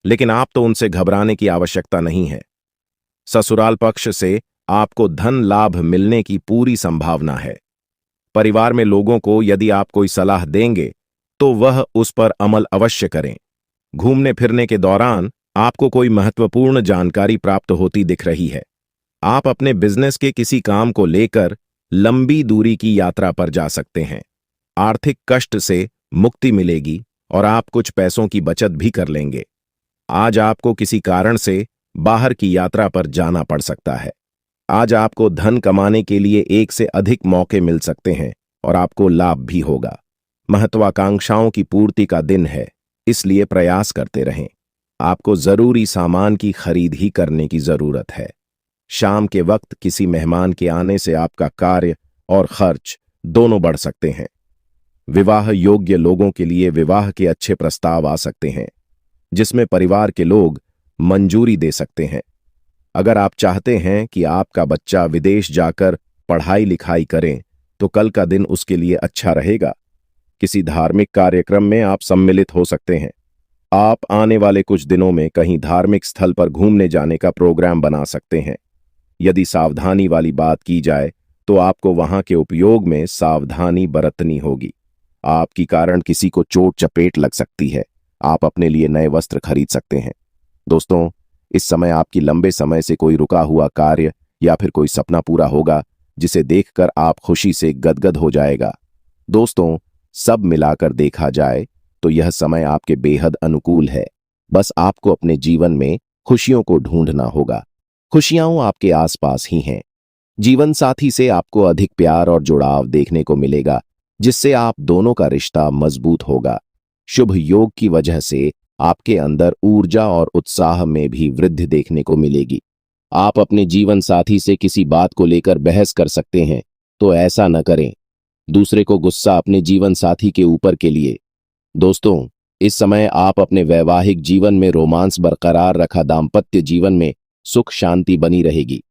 लेकिन आप तो उनसे घबराने की आवश्यकता नहीं है। ससुराल पक्ष से आपको धन लाभ मिलने की पूरी संभावना है। परिवार में लोगों को यदि आप कोई सलाह देंगे तो वह उस पर अमल अवश्य करें। घूमने फिरने के दौरान आपको कोई महत्वपूर्ण जानकारी प्राप्त होती दिख रही है। आप अपने बिजनेस के किसी काम को लेकर लंबी दूरी की यात्रा पर जा सकते हैं। आर्थिक कष्ट से मुक्ति मिलेगी और आप कुछ पैसों की बचत भी कर लेंगे। आज आपको किसी कारण से बाहर की यात्रा पर जाना पड़ सकता है। आज आपको धन कमाने के लिए एक से अधिक मौके मिल सकते हैं और आपको लाभ भी होगा। महत्वाकांक्षाओं की पूर्ति का दिन है, इसलिए प्रयास करते रहें। आपको जरूरी सामान की खरीद ही करने की जरूरत है। शाम के वक्त किसी मेहमान के आने से आपका कार्य और खर्च दोनों बढ़ सकते हैं। विवाह योग्य लोगों के लिए विवाह के अच्छे प्रस्ताव आ सकते हैं, जिसमें परिवार के लोग मंजूरी दे सकते हैं। अगर आप चाहते हैं कि आपका बच्चा विदेश जाकर पढ़ाई लिखाई करे तो कल का दिन उसके लिए अच्छा रहेगा। किसी धार्मिक कार्यक्रम में आप सम्मिलित हो सकते हैं। आप आने वाले कुछ दिनों में कहीं धार्मिक स्थल पर घूमने जाने का प्रोग्राम बना सकते हैं। यदि सावधानी वाली बात की जाए तो आपको वहां के उपयोग में सावधानी बरतनी होगी। आपकी कारण किसी को चोट चपेट लग सकती है। आप अपने लिए नए वस्त्र खरीद सकते हैं। दोस्तों, इस समय आपकी लंबे समय से कोई रुका हुआ कार्य या फिर कोई सपना पूरा होगा, जिसे देखकर आप खुशी से गदगद हो जाएगा। दोस्तों, सब मिलाकर देखा जाए तो यह समय आपके बेहद अनुकूल है। बस आपको अपने जीवन में खुशियों को ढूंढना होगा। खुशियां आपके आसपास ही हैं। जीवन साथी से आपको अधिक प्यार और जुड़ाव देखने को मिलेगा, जिससे आप दोनों का रिश्ता मजबूत होगा। शुभ योग की वजह से आपके अंदर ऊर्जा और उत्साह में भी वृद्धि देखने को मिलेगी। आप अपने जीवन साथी से किसी बात को लेकर बहस कर सकते हैं, तो ऐसा न करें। दूसरे को गुस्सा अपने जीवन साथी के ऊपर के लिए। दोस्तों, इस समय आप अपने वैवाहिक जीवन में रोमांस बरकरार रखा। दाम्पत्य जीवन में सुख शांति बनी रहेगी।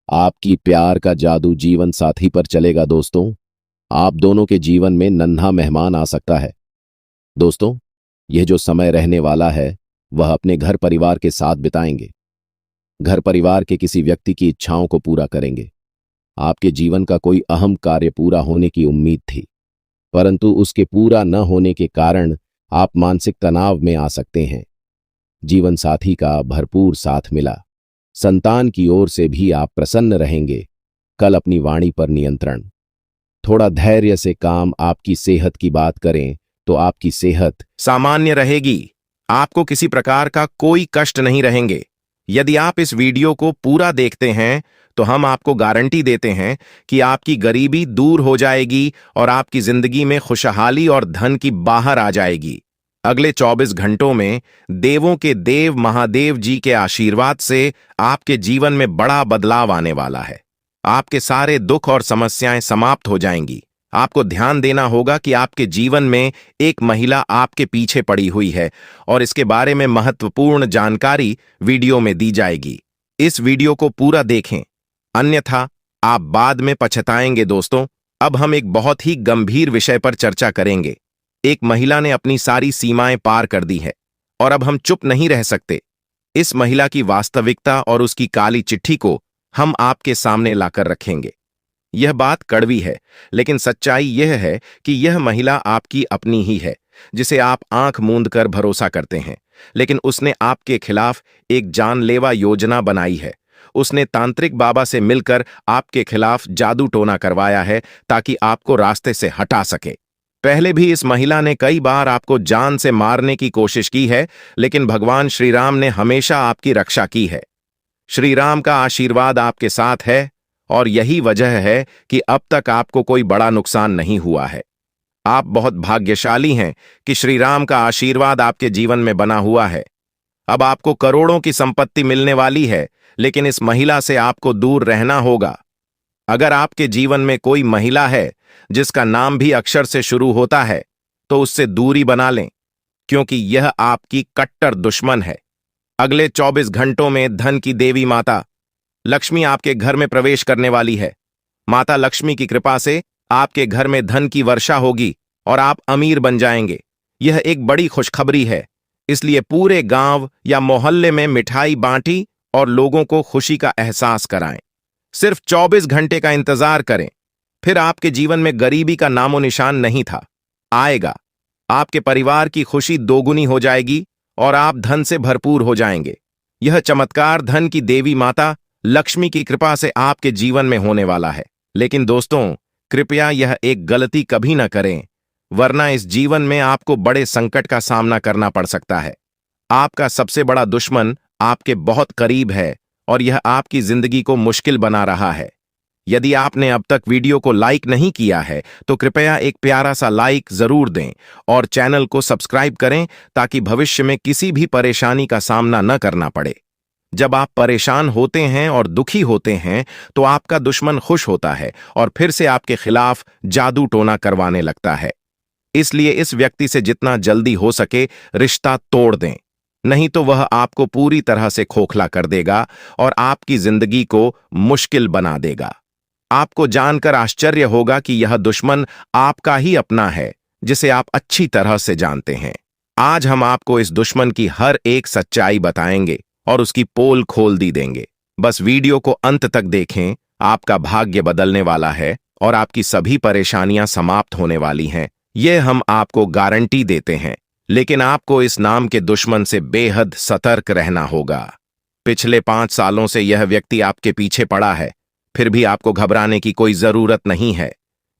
आपकी प्यार का जादू जीवन साथी पर चलेगा। दोस्तों, आप दोनों के जीवन में नन्हा मेहमान आ सकता है। दोस्तों, यह जो समय रहने वाला है वह अपने घर परिवार के साथ बिताएंगे। घर परिवार के किसी व्यक्ति की इच्छाओं को पूरा करेंगे। आपके जीवन का कोई अहम कार्य पूरा होने की उम्मीद थी, परंतु उसके पूरा न होने के कारण आप मानसिक तनाव में आ सकते हैं। जीवन साथी का भरपूर साथ मिला। संतान की ओर से भी आप प्रसन्न रहेंगे। कल अपनी वाणी पर नियंत्रण। थोड़ा धैर्य से काम। आपकी सेहत की बात करें तो आपकी सेहत सामान्य रहेगी। आपको किसी प्रकार का कोई कष्ट नहीं रहेंगे। यदि आप इस वीडियो को पूरा देखते हैं तो हम आपको गारंटी देते हैं कि आपकी गरीबी दूर हो जाएगी और आपकी जिंदगी में खुशहाली और धन की बाहर आ जाएगी। अगले 24 घंटों में देवों के देव महादेव जी के आशीर्वाद से आपके जीवन में बड़ा बदलाव आने वाला है। आपके सारे दुख और समस्याएं समाप्त हो जाएंगी। आपको ध्यान देना होगा कि आपके जीवन में एक महिला आपके पीछे पड़ी हुई है और इसके बारे में महत्वपूर्ण जानकारी वीडियो में दी जाएगी। इस वीडियो को पूरा देखें, अन्यथा आप बाद में पछताएंगे। दोस्तों, अब हम एक बहुत ही गंभीर विषय पर चर्चा करेंगे। एक महिला ने अपनी सारी सीमाएं पार कर दी है और अब हम चुप नहीं रह सकते। इस महिला की वास्तविकता और उसकी काली चिट्ठी को हम आपके सामने लाकर रखेंगे। यह बात कड़वी है, लेकिन सच्चाई यह है कि यह महिला आपकी अपनी ही है, जिसे आप आंख मूंद कर भरोसा करते हैं। लेकिन उसने आपके खिलाफ एक जानलेवा योजना बनाई है। उसने तांत्रिक बाबा से मिलकर आपके खिलाफ जादू टोना करवाया है ताकि आपको रास्ते से हटा सके। पहले भी इस महिला ने कई बार आपको जान से मारने की कोशिश की है, लेकिन भगवान श्री राम ने हमेशा आपकी रक्षा की है। श्री राम का आशीर्वाद आपके साथ है और यही वजह है कि अब तक आपको कोई बड़ा नुकसान नहीं हुआ है। आप बहुत भाग्यशाली हैं कि श्री राम का आशीर्वाद आपके जीवन में बना हुआ है। अब आपको करोड़ों की संपत्ति मिलने वाली है, लेकिन इस महिला से आपको दूर रहना होगा। अगर आपके जीवन में कोई महिला है जिसका नाम भी अक्षर से शुरू होता है, तो उससे दूरी बना लें, क्योंकि यह आपकी कट्टर दुश्मन है। अगले 24 घंटों में धन की देवी माता लक्ष्मी आपके घर में प्रवेश करने वाली है। माता लक्ष्मी की कृपा से आपके घर में धन की वर्षा होगी और आप अमीर बन जाएंगे। यह एक बड़ी खुशखबरी है, इसलिए पूरे गांव या मोहल्ले में मिठाई बांटी और लोगों को खुशी का एहसास कराएं। सिर्फ 24 घंटे का इंतजार करें, फिर आपके जीवन में गरीबी का नामो निशान नहीं था आएगा। आपके परिवार की खुशी दोगुनी हो जाएगी और आप धन से भरपूर हो जाएंगे। यह चमत्कार धन की देवी माता लक्ष्मी की कृपा से आपके जीवन में होने वाला है। लेकिन दोस्तों, कृपया यह एक गलती कभी न करें, वरना इस जीवन में आपको बड़े संकट का सामना करना पड़ सकता है। आपका सबसे बड़ा दुश्मन आपके बहुत करीब है और यह आपकी जिंदगी को मुश्किल बना रहा है। यदि आपने अब तक वीडियो को लाइक नहीं किया है, तो कृपया एक प्यारा सा लाइक जरूर दें और चैनल को सब्सक्राइब करें ताकि भविष्य में किसी भी परेशानी का सामना न करना पड़े। जब आप परेशान होते हैं और दुखी होते हैं, तो आपका दुश्मन खुश होता है और फिर से आपके खिलाफ जादू टोना करवाने लगता है। इसलिए इस व्यक्ति से जितना जल्दी हो सके रिश्ता तोड़ दें, नहीं तो वह आपको पूरी तरह से खोखला कर देगा और आपकी जिंदगी को मुश्किल बना देगा। आपको जानकर आश्चर्य होगा कि यह दुश्मन आपका ही अपना है, जिसे आप अच्छी तरह से जानते हैं। आज हम आपको इस दुश्मन की हर एक सच्चाई बताएंगे और उसकी पोल खोल दी देंगे। बस वीडियो को अंत तक देखें, आपका भाग्य बदलने वाला है और आपकी सभी परेशानियां समाप्त होने वाली हैं। यह हम आपको गारंटी देते हैं, लेकिन आपको इस नाम के दुश्मन से बेहद सतर्क रहना होगा। पिछले 5 सालों से यह व्यक्ति आपके पीछे पड़ा है, फिर भी आपको घबराने की कोई जरूरत नहीं है,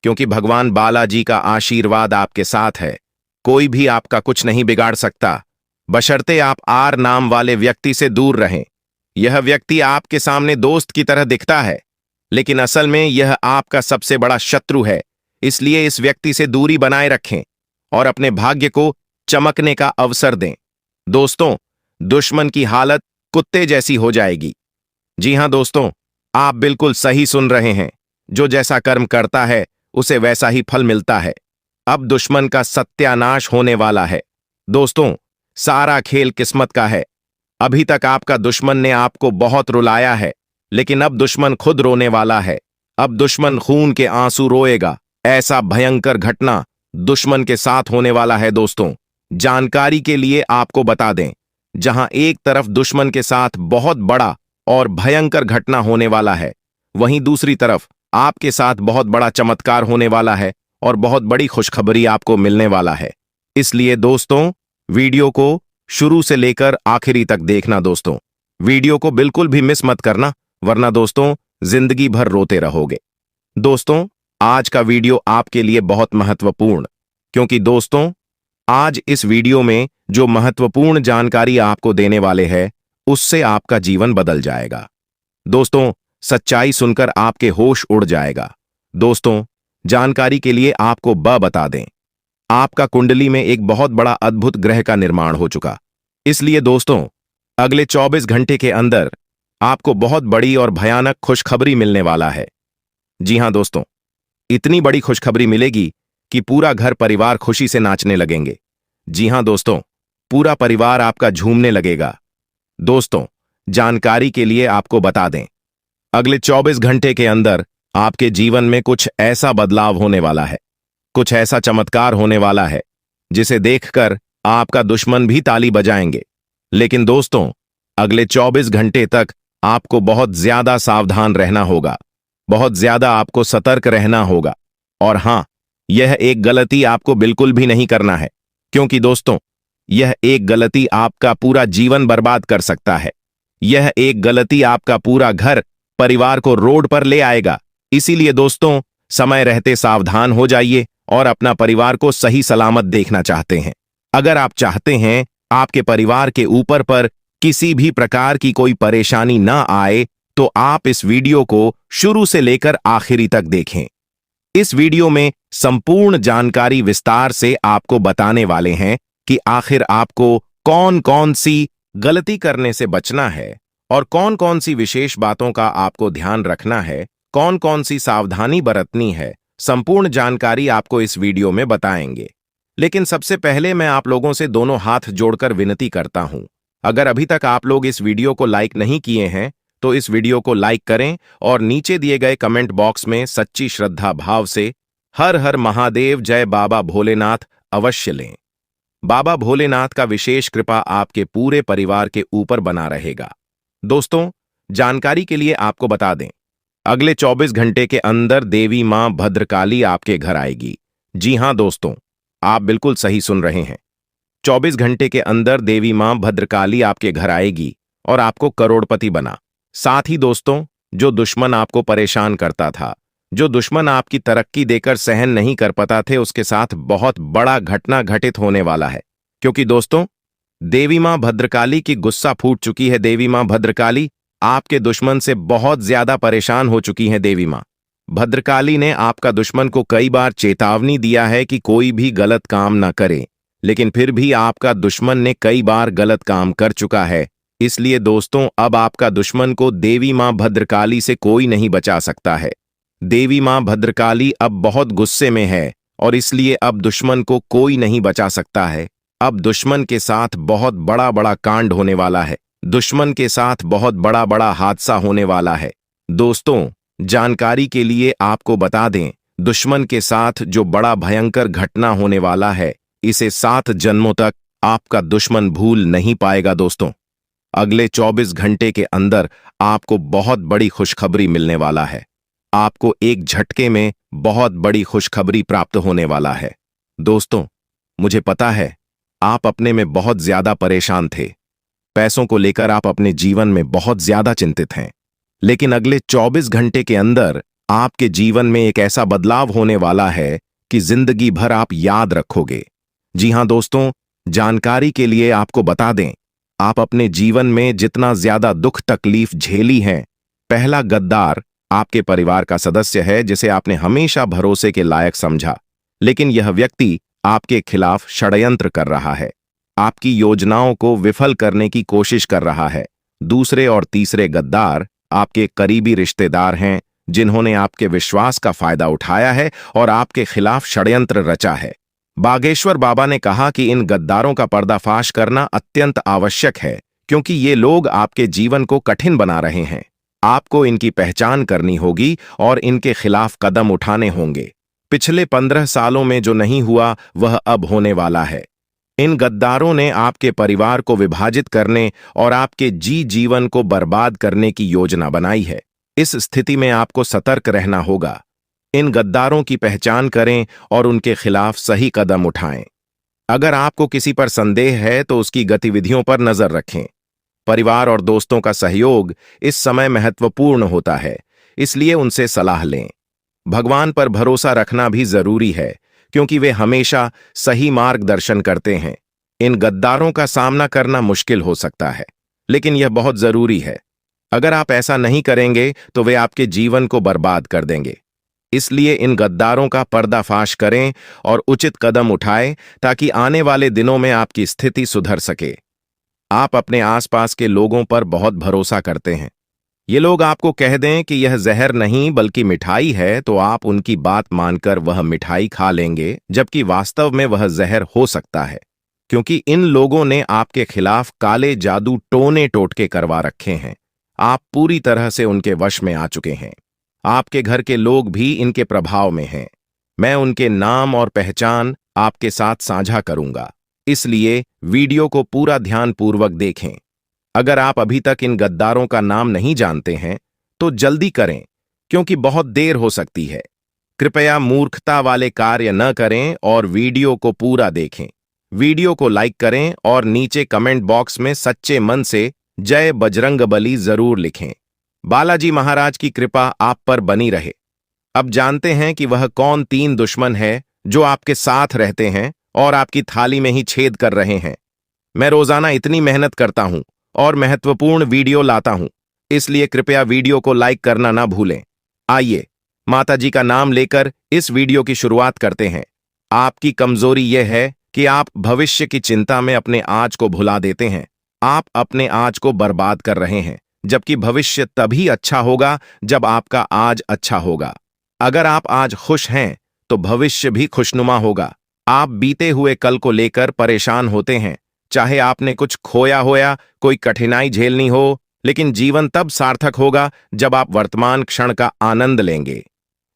क्योंकि भगवान बालाजी का आशीर्वाद आपके साथ है। कोई भी आपका कुछ नहीं बिगाड़ सकता, बशर्ते आप आर नाम वाले व्यक्ति से दूर रहें। यह व्यक्ति आपके सामने दोस्त की तरह दिखता है, लेकिन असल में यह आपका सबसे बड़ा शत्रु है। इसलिए इस व्यक्ति से दूरी बनाए रखें और अपने भाग्य को चमकने का अवसर दें। दोस्तों, दुश्मन की हालत कुत्ते जैसी हो जाएगी। जी हां दोस्तों, आप बिल्कुल सही सुन रहे हैं। जो जैसा कर्म करता है उसे वैसा ही फल मिलता है। अब दुश्मन का सत्यानाश होने वाला है। दोस्तों, सारा खेल किस्मत का है। अभी तक आपका दुश्मन ने आपको बहुत रुलाया है, लेकिन अब दुश्मन खुद रोने वाला है। अब दुश्मन खून के आंसू रोएगा। ऐसा भयंकर घटना दुश्मन के साथ होने वाला है। दोस्तों, जानकारी के लिए आपको बता दें, जहां एक तरफ दुश्मन के साथ बहुत बड़ा और भयंकर घटना होने वाला है, वहीं दूसरी तरफ आपके साथ बहुत बड़ा चमत्कार होने वाला है और बहुत बड़ी खुशखबरी आपको मिलने वाला है। इसलिए दोस्तों, वीडियो को शुरू से लेकर आखिरी तक देखना। दोस्तों, वीडियो को बिल्कुल भी मिस मत करना, वरना दोस्तों जिंदगी भर रोते रहोगे। दोस्तों, आज का वीडियो आपके लिए बहुत महत्वपूर्ण, क्योंकि दोस्तों आज इस वीडियो में जो महत्वपूर्ण जानकारी आपको देने वाले हैं, उससे आपका जीवन बदल जाएगा। दोस्तों, सच्चाई सुनकर आपके होश उड़ जाएगा। दोस्तों, जानकारी के लिए आपको बता दें, आपका कुंडली में एक बहुत बड़ा अद्भुत ग्रह का निर्माण हो चुका। इसलिए दोस्तों, अगले 24 घंटे के अंदर आपको बहुत बड़ी और भयानक खुशखबरी मिलने वाला है। जी हां दोस्तों, इतनी बड़ी खुशखबरी मिलेगी कि पूरा घर परिवार खुशी से नाचने लगेंगे। जी हां दोस्तों, पूरा परिवार आपका झूमने लगेगा। दोस्तों, जानकारी के लिए आपको बता दें, अगले 24 घंटे के अंदर आपके जीवन में कुछ ऐसा बदलाव होने वाला है, कुछ ऐसा चमत्कार होने वाला है जिसे देखकर आपका दुश्मन भी ताली बजाएंगे। लेकिन दोस्तों, अगले 24 घंटे तक आपको बहुत ज्यादा सावधान रहना होगा, बहुत ज्यादा आपको सतर्क रहना होगा। और हां, यह एक गलती आपको बिल्कुल भी नहीं करना है, क्योंकि दोस्तों, यह एक गलती आपका पूरा जीवन बर्बाद कर सकता है। यह एक गलती आपका पूरा घर परिवार को रोड पर ले आएगा। इसीलिए दोस्तों, समय रहते सावधान हो जाइए और अपना परिवार को सही सलामत देखना चाहते हैं। अगर आप चाहते हैं आपके परिवार के ऊपर पर किसी भी प्रकार की कोई परेशानी ना आए, तो आप इस वीडियो को शुरू से लेकर आखिरी तक देखें। इस वीडियो में संपूर्ण जानकारी विस्तार से आपको बताने वाले हैं कि आखिर आपको कौन कौन सी गलती करने से बचना है और कौन कौन सी विशेष बातों का आपको ध्यान रखना है, कौन कौन सी सावधानी बरतनी है। संपूर्ण जानकारी आपको इस वीडियो में बताएंगे। लेकिन सबसे पहले मैं आप लोगों से दोनों हाथ जोड़कर विनती करता हूं, अगर अभी तक आप लोग इस वीडियो को लाइक नहीं किए हैं तो इस वीडियो को लाइक करें और नीचे दिए गए कमेंट बॉक्स में सच्ची श्रद्धा भाव से हर हर महादेव जय बाबा भोलेनाथ अवश्य लें। बाबा भोलेनाथ का विशेष कृपा आपके पूरे परिवार के ऊपर बना रहेगा। दोस्तों, जानकारी के लिए आपको बता दें, अगले 24 घंटे के अंदर देवी मां भद्रकाली आपके घर आएगी। जी हां दोस्तों, आप बिल्कुल सही सुन रहे हैं। 24 घंटे के अंदर देवी मां भद्रकाली आपके घर आएगी और आपको करोड़पति बना। साथ ही दोस्तों, जो दुश्मन आपको परेशान करता था, जो दुश्मन आपकी तरक्की देकर सहन नहीं कर पाता थे, उसके साथ बहुत बड़ा घटना घटित होने वाला है। क्योंकि दोस्तों, देवी मां भद्रकाली की गुस्सा फूट चुकी है। देवी मां भद्रकाली आपके दुश्मन से बहुत ज्यादा परेशान हो चुकी हैं। देवी मां भद्रकाली ने आपका दुश्मन को कई बार चेतावनी दिया है कि कोई भी गलत काम ना करे, लेकिन फिर भी आपका दुश्मन ने कई बार गलत काम कर चुका है। इसलिए दोस्तों, अब आपका दुश्मन को देवी मां भद्रकाली से कोई नहीं बचा सकता है। देवी मां भद्रकाली अब बहुत गुस्से में है और इसलिए अब दुश्मन को कोई नहीं बचा सकता है। अब दुश्मन के साथ बहुत बड़ा बड़ा कांड होने वाला है। दुश्मन के साथ बहुत बड़ा बड़ा हादसा होने वाला है। दोस्तों, जानकारी के लिए आपको बता दें, दुश्मन के साथ जो बड़ा भयंकर घटना होने वाला है, इसे 7 जन्मों तक आपका दुश्मन भूल नहीं पाएगा। दोस्तों, अगले 24 घंटे के अंदर आपको बहुत बड़ी खुशखबरी मिलने वाला है। आपको एक झटके में बहुत बड़ी खुशखबरी प्राप्त होने वाला है। दोस्तों, मुझे पता है आप अपने में बहुत ज्यादा परेशान थे, पैसों को लेकर आप अपने जीवन में बहुत ज्यादा चिंतित हैं। लेकिन अगले 24 घंटे के अंदर आपके जीवन में एक ऐसा बदलाव होने वाला है कि जिंदगी भर आप याद रखोगे। जी हां दोस्तों, जानकारी के लिए आपको बता दें, आप अपने जीवन में जितना ज्यादा दुख तकलीफ झेली हैं, पहला गद्दार आपके परिवार का सदस्य है जिसे आपने हमेशा भरोसे के लायक समझा, लेकिन यह व्यक्ति आपके खिलाफ षड्यंत्र कर रहा है, आपकी योजनाओं को विफल करने की कोशिश कर रहा है। दूसरे और तीसरे गद्दार आपके करीबी रिश्तेदार हैं जिन्होंने आपके विश्वास का फायदा उठाया है और आपके खिलाफ षड्यंत्र रचा है। बागेश्वर बाबा ने कहा कि इन गद्दारों का पर्दाफाश करना अत्यंत आवश्यक है, क्योंकि ये लोग आपके जीवन को कठिन बना रहे हैं। आपको इनकी पहचान करनी होगी और इनके खिलाफ कदम उठाने होंगे। पिछले 15 सालों में जो नहीं हुआ वह अब होने वाला है। इन गद्दारों ने आपके परिवार को विभाजित करने और आपके जीवन को बर्बाद करने की योजना बनाई है। इस स्थिति में आपको सतर्क रहना होगा। इन गद्दारों की पहचान करें और उनके खिलाफ सही कदम उठाएं। अगर आपको किसी पर संदेह है तो उसकी गतिविधियों पर नजर रखें। परिवार और दोस्तों का सहयोग इस समय महत्वपूर्ण होता है, इसलिए उनसे सलाह लें। भगवान पर भरोसा रखना भी जरूरी है, क्योंकि वे हमेशा सही मार्गदर्शन करते हैं। इन गद्दारों का सामना करना मुश्किल हो सकता है, लेकिन यह बहुत जरूरी है। अगर आप ऐसा नहीं करेंगे तो वे आपके जीवन को बर्बाद कर देंगे। इसलिए इन गद्दारों का पर्दाफाश करें और उचित कदम उठाएं ताकि आने वाले दिनों में आपकी स्थिति सुधर सके। आप अपने आसपास के लोगों पर बहुत भरोसा करते हैं। ये लोग आपको कह दें कि यह जहर नहीं बल्कि मिठाई है तो आप उनकी बात मानकर वह मिठाई खा लेंगे, जबकि वास्तव में वह जहर हो सकता है, क्योंकि इन लोगों ने आपके खिलाफ काले जादू टोने टोटके करवा रखे हैं। आप पूरी तरह से उनके वश में आ चुके हैं। आपके घर के लोग भी इनके प्रभाव में हैं। मैं उनके नाम और पहचान आपके साथ साझा करूंगा, इसलिए वीडियो को पूरा ध्यानपूर्वक देखें। अगर आप अभी तक इन गद्दारों का नाम नहीं जानते हैं तो जल्दी करें, क्योंकि बहुत देर हो सकती है। कृपया मूर्खता वाले कार्य न करें और वीडियो को पूरा देखें। वीडियो को लाइक करें और नीचे कमेंट बॉक्स में सच्चे मन से जय बजरंगबली जरूर लिखें। बालाजी महाराज की कृपा आप पर बनी रहे। अब जानते हैं कि वह कौन 3 दुश्मन है जो आपके साथ रहते हैं और आपकी थाली में ही छेद कर रहे हैं। मैं रोजाना इतनी मेहनत करता हूं और महत्वपूर्ण वीडियो लाता हूं, इसलिए कृपया वीडियो को लाइक करना ना भूलें। आइए माताजी का नाम लेकर इस वीडियो की शुरुआत करते हैं। आपकी कमजोरी यह है कि आप भविष्य की चिंता में अपने आज को भुला देते हैं। आप अपने आज को बर्बाद कर रहे हैं, जबकि भविष्य तभी अच्छा होगा जब आपका आज अच्छा होगा। अगर आप आज खुश हैं तो भविष्य भी खुशनुमा होगा। आप बीते हुए कल को लेकर परेशान होते हैं, चाहे आपने कुछ खोया हो या कोई कठिनाई झेलनी हो, लेकिन जीवन तब सार्थक होगा जब आप वर्तमान क्षण का आनंद लेंगे।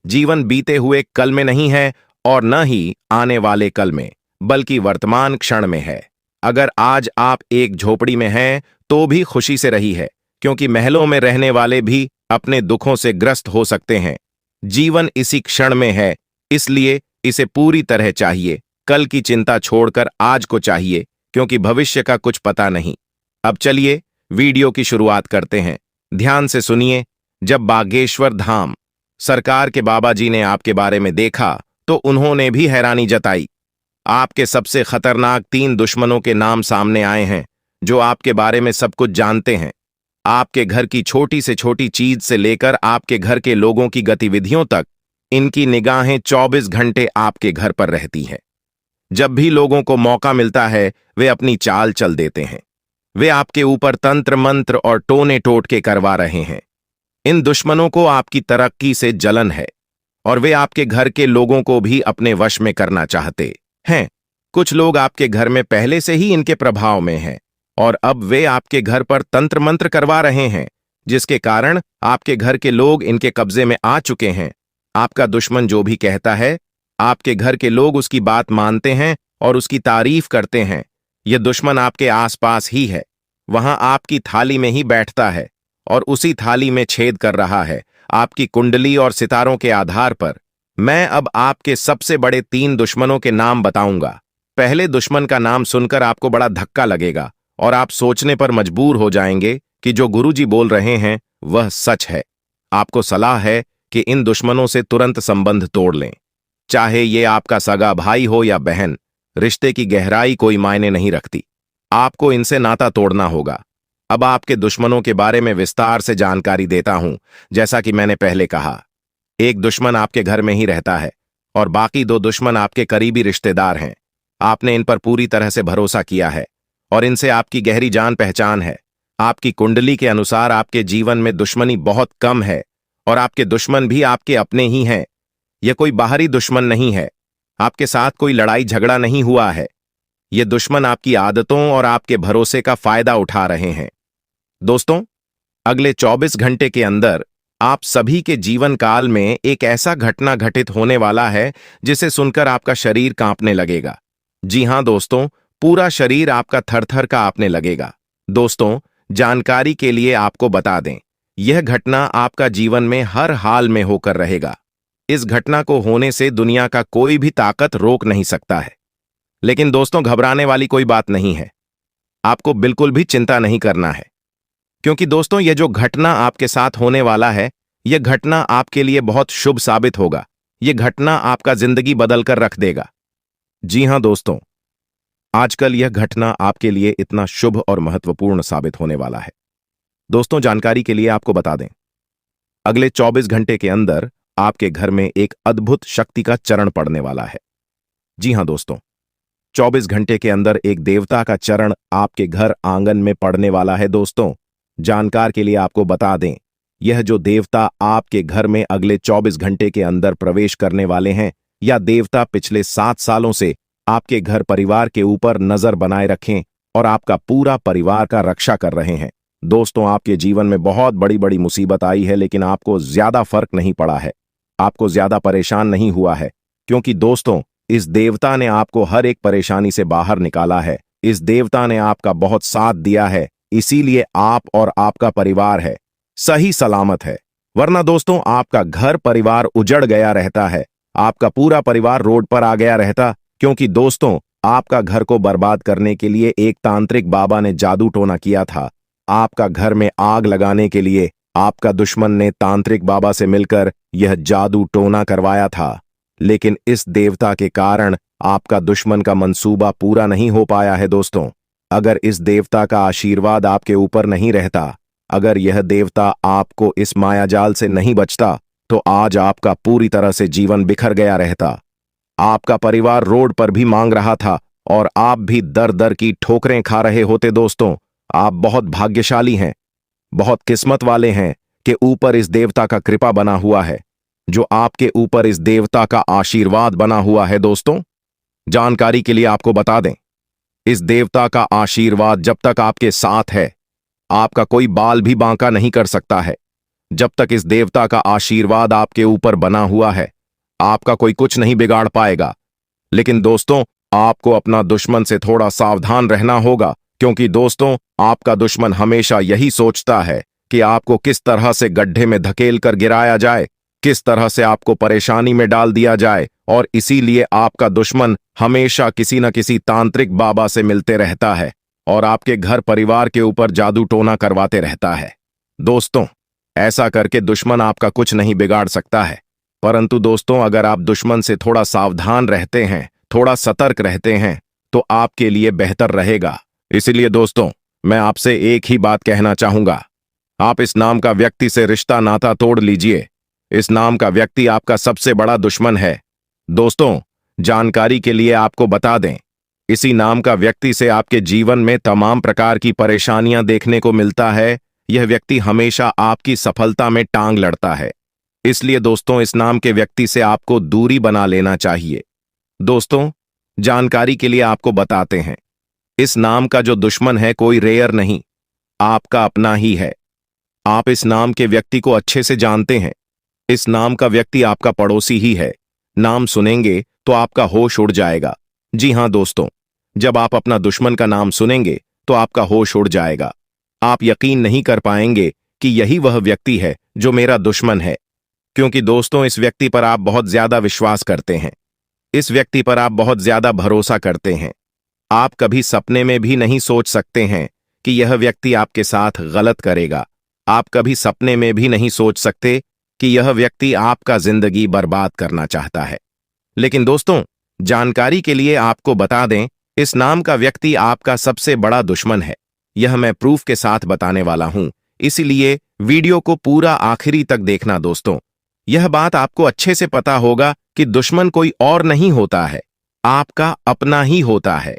जीवन बीते हुए कल में नहीं है और न ही आने वाले कल में, बल्कि वर्तमान क्षण में है। अगर आज आप एक झोपड़ी में हैं तो भी खुशी से रही है, क्योंकि महलों में रहने वाले भी अपने दुखों से ग्रस्त हो सकते हैं। जीवन इसी क्षण में है, इसलिए इसे पूरी तरह चाहिए। कल की चिंता छोड़कर आज को चाहिए, क्योंकि भविष्य का कुछ पता नहीं। अब चलिए वीडियो की शुरुआत करते हैं। ध्यान से सुनिए। जब बागेश्वर धाम सरकार के बाबा जी ने आपके बारे में देखा तो उन्होंने भी हैरानी जताई। आपके सबसे खतरनाक 3 दुश्मनों के नाम सामने आए हैं, जो आपके बारे में सब कुछ जानते हैं। आपके घर की छोटी से छोटी चीज से लेकर आपके घर के लोगों की गतिविधियों तक इनकी निगाहें 24 घंटे आपके घर पर रहती हैं। जब भी लोगों को मौका मिलता है वे अपनी चाल चल देते हैं। वे आपके ऊपर तंत्र मंत्र और टोने टोटके करवा रहे हैं। इन दुश्मनों को आपकी तरक्की से जलन है और वे आपके घर के लोगों को भी अपने वश में करना चाहते हैं। कुछ लोग आपके घर में पहले से ही इनके प्रभाव में हैं और अब वे आपके घर पर तंत्र मंत्र करवा रहे हैं, जिसके कारण आपके घर के लोग इनके कब्जे में आ चुके हैं। आपका दुश्मन जो भी कहता है, आपके घर के लोग उसकी बात मानते हैं और उसकी तारीफ करते हैं। यह दुश्मन आपके आसपास ही है, वहां आपकी थाली में ही बैठता है और उसी थाली में छेद कर रहा है। आपकी कुंडली और सितारों के आधार पर मैं अब आपके सबसे बड़े 3 दुश्मनों के नाम बताऊंगा। पहले दुश्मन का नाम सुनकर आपको बड़ा धक्का लगेगा और आप सोचने पर मजबूर हो जाएंगे कि जो गुरुजी बोल रहे हैं वह सच है। आपको सलाह है कि इन दुश्मनों से तुरंत संबंध तोड़ लें। चाहे ये आपका सगा भाई हो या बहन, रिश्ते की गहराई कोई मायने नहीं रखती। आपको इनसे नाता तोड़ना होगा। अब आपके दुश्मनों के बारे में विस्तार से जानकारी देता हूं। जैसा कि मैंने पहले कहा, एक दुश्मन आपके घर में ही रहता है और बाकी 2 दुश्मन आपके करीबी रिश्तेदार हैं। आपने इन पर पूरी तरह से भरोसा किया है और इनसे आपकी गहरी जान पहचान है। आपकी कुंडली के अनुसार आपके जीवन में दुश्मनी बहुत कम है और आपके दुश्मन भी आपके अपने ही हैं। यह कोई बाहरी दुश्मन नहीं है। आपके साथ कोई लड़ाई झगड़ा नहीं हुआ है। ये दुश्मन आपकी आदतों और आपके भरोसे का फायदा उठा रहे हैं। दोस्तों, अगले 24 घंटे के अंदर आप सभी के जीवन काल में एक ऐसा घटना घटित होने वाला है जिसे सुनकर आपका शरीर कांपने लगेगा। जी हां दोस्तों, पूरा शरीर आपका थरथर कांपने लगेगा। दोस्तों, जानकारी के लिए आपको बता दें, यह घटना आपका जीवन में हर हाल में होकर रहेगा। इस घटना को होने से दुनिया का कोई भी ताकत रोक नहीं सकता है। लेकिन दोस्तों, घबराने वाली कोई बात नहीं है। आपको बिल्कुल भी चिंता नहीं करना है, क्योंकि दोस्तों यह जो घटना आपके साथ होने वाला है, यह घटना आपके लिए बहुत शुभ साबित होगा। यह घटना आपका जिंदगी बदलकर रख देगा। जी हां दोस्तों, आजकल यह घटना आपके लिए इतना शुभ और महत्वपूर्ण साबित होने वाला है। दोस्तों, जानकारी के लिए आपको बता दें, अगले 24 घंटे के अंदर आपके घर में एक अद्भुत शक्ति का चरण पड़ने वाला है। जी हां दोस्तों, 24 घंटे के अंदर एक देवता का चरण आपके घर आंगन में पड़ने वाला है। दोस्तों, जानकार के लिए आपको बता दें, यह जो देवता आपके घर में अगले 24 घंटे के अंदर प्रवेश करने वाले हैं, या देवता पिछले 7 सालों से आपके घर परिवार के ऊपर नजर बनाए रखें और आपका पूरा परिवार का रक्षा कर रहे हैं। दोस्तों, आपके जीवन में बहुत बड़ी बड़ी मुसीबत आई है, लेकिन आपको ज्यादा फर्क नहीं पड़ा है, आपको ज्यादा परेशान नहीं हुआ है, क्योंकि दोस्तों इस देवता ने आपको हर एक परेशानी से बाहर निकाला है। इस देवता ने आपका बहुत साथ दिया है, इसीलिए आप और आपका परिवार है सही सलामत है। वरना दोस्तों आपका घर परिवार उजड़ गया रहता है, आपका पूरा परिवार रोड पर आ गया रहता, क्योंकि दोस्तों आपका घर को बर्बाद करने के लिए एक तांत्रिक बाबा ने जादू टोना किया था। आपका घर में आग लगाने के लिए आपका दुश्मन ने तांत्रिक बाबा से मिलकर यह जादू टोना करवाया था, लेकिन इस देवता के कारण आपका दुश्मन का मंसूबा पूरा नहीं हो पाया है। दोस्तों, अगर इस देवता का आशीर्वाद आपके ऊपर नहीं रहता, अगर यह देवता आपको इस मायाजाल से नहीं बचता, तो आज आपका पूरी तरह से जीवन बिखर गया रहता। आपका परिवार रोड पर भी मांग रहा था और आप भी दर दर की ठोकरें खा रहे होते। दोस्तों, आप बहुत भाग्यशाली हैं, बहुत किस्मत वाले हैं कि ऊपर इस देवता का कृपा बना हुआ है, जो आपके ऊपर इस देवता का आशीर्वाद बना हुआ है। दोस्तों, जानकारी के लिए आपको बता दें, इस देवता का आशीर्वाद जब तक आपके साथ है, आपका कोई बाल भी बांका नहीं कर सकता है। जब तक इस देवता का आशीर्वाद आपके ऊपर बना हुआ है, आपका कोई कुछ नहीं बिगाड़ पाएगा। लेकिन दोस्तों, आपको अपना दुश्मन से थोड़ा सावधान रहना होगा, क्योंकि दोस्तों आपका दुश्मन हमेशा यही सोचता है कि आपको किस तरह से गड्ढे में धकेल कर गिराया जाए, किस तरह से आपको परेशानी में डाल दिया जाए, और इसीलिए आपका दुश्मन हमेशा किसी न किसी तांत्रिक बाबा से मिलते रहता है और आपके घर परिवार के ऊपर जादू टोना करवाते रहता है। दोस्तों, ऐसा करके दुश्मन आपका कुछ नहीं बिगाड़ सकता है, परंतु दोस्तों अगर आप दुश्मन से थोड़ा सावधान रहते हैं, थोड़ा सतर्क रहते हैं, तो आपके लिए बेहतर रहेगा। इसलिए दोस्तों मैं आपसे एक ही बात कहना चाहूंगा, आप इस नाम का व्यक्ति से रिश्ता नाता तोड़ लीजिए। इस नाम का व्यक्ति आपका सबसे बड़ा दुश्मन है। दोस्तों, जानकारी के लिए आपको बता दें, इसी नाम का व्यक्ति से आपके जीवन में तमाम प्रकार की परेशानियां देखने को मिलता है। यह व्यक्ति हमेशा आपकी सफलता में टांग लड़ता है। इसलिए दोस्तों इस नाम के व्यक्ति से आपको दूरी बना लेना चाहिए। दोस्तों, जानकारी के लिए आपको बताते हैं, इस नाम का जो दुश्मन है कोई रेयर नहीं, आपका अपना ही है। आप इस नाम के व्यक्ति को अच्छे से जानते हैं। इस नाम का व्यक्ति आपका पड़ोसी ही है। नाम सुनेंगे तो आपका होश उड़ जाएगा। जी हां दोस्तों, जब आप अपना दुश्मन का नाम सुनेंगे तो आपका होश उड़ जाएगा। आप यकीन नहीं कर पाएंगे कि यही वह व्यक्ति है जो मेरा दुश्मन है, क्योंकि दोस्तों इस व्यक्ति पर आप बहुत ज्यादा विश्वास करते हैं, इस व्यक्ति पर आप बहुत ज्यादा भरोसा करते हैं। आप कभी सपने में भी नहीं सोच सकते हैं कि यह व्यक्ति आपके साथ गलत करेगा। आप कभी सपने में भी नहीं सोच सकते कि यह व्यक्ति आपका जिंदगी बर्बाद करना चाहता है। लेकिन दोस्तों, जानकारी के लिए आपको बता दें, इस नाम का व्यक्ति आपका सबसे बड़ा दुश्मन है। यह मैं प्रूफ के साथ बताने वाला हूं, इसलिए वीडियो को पूरा आखिरी तक देखना। दोस्तों, यह बात आपको अच्छे से पता होगा कि दुश्मन कोई और नहीं होता है, आपका अपना ही होता है।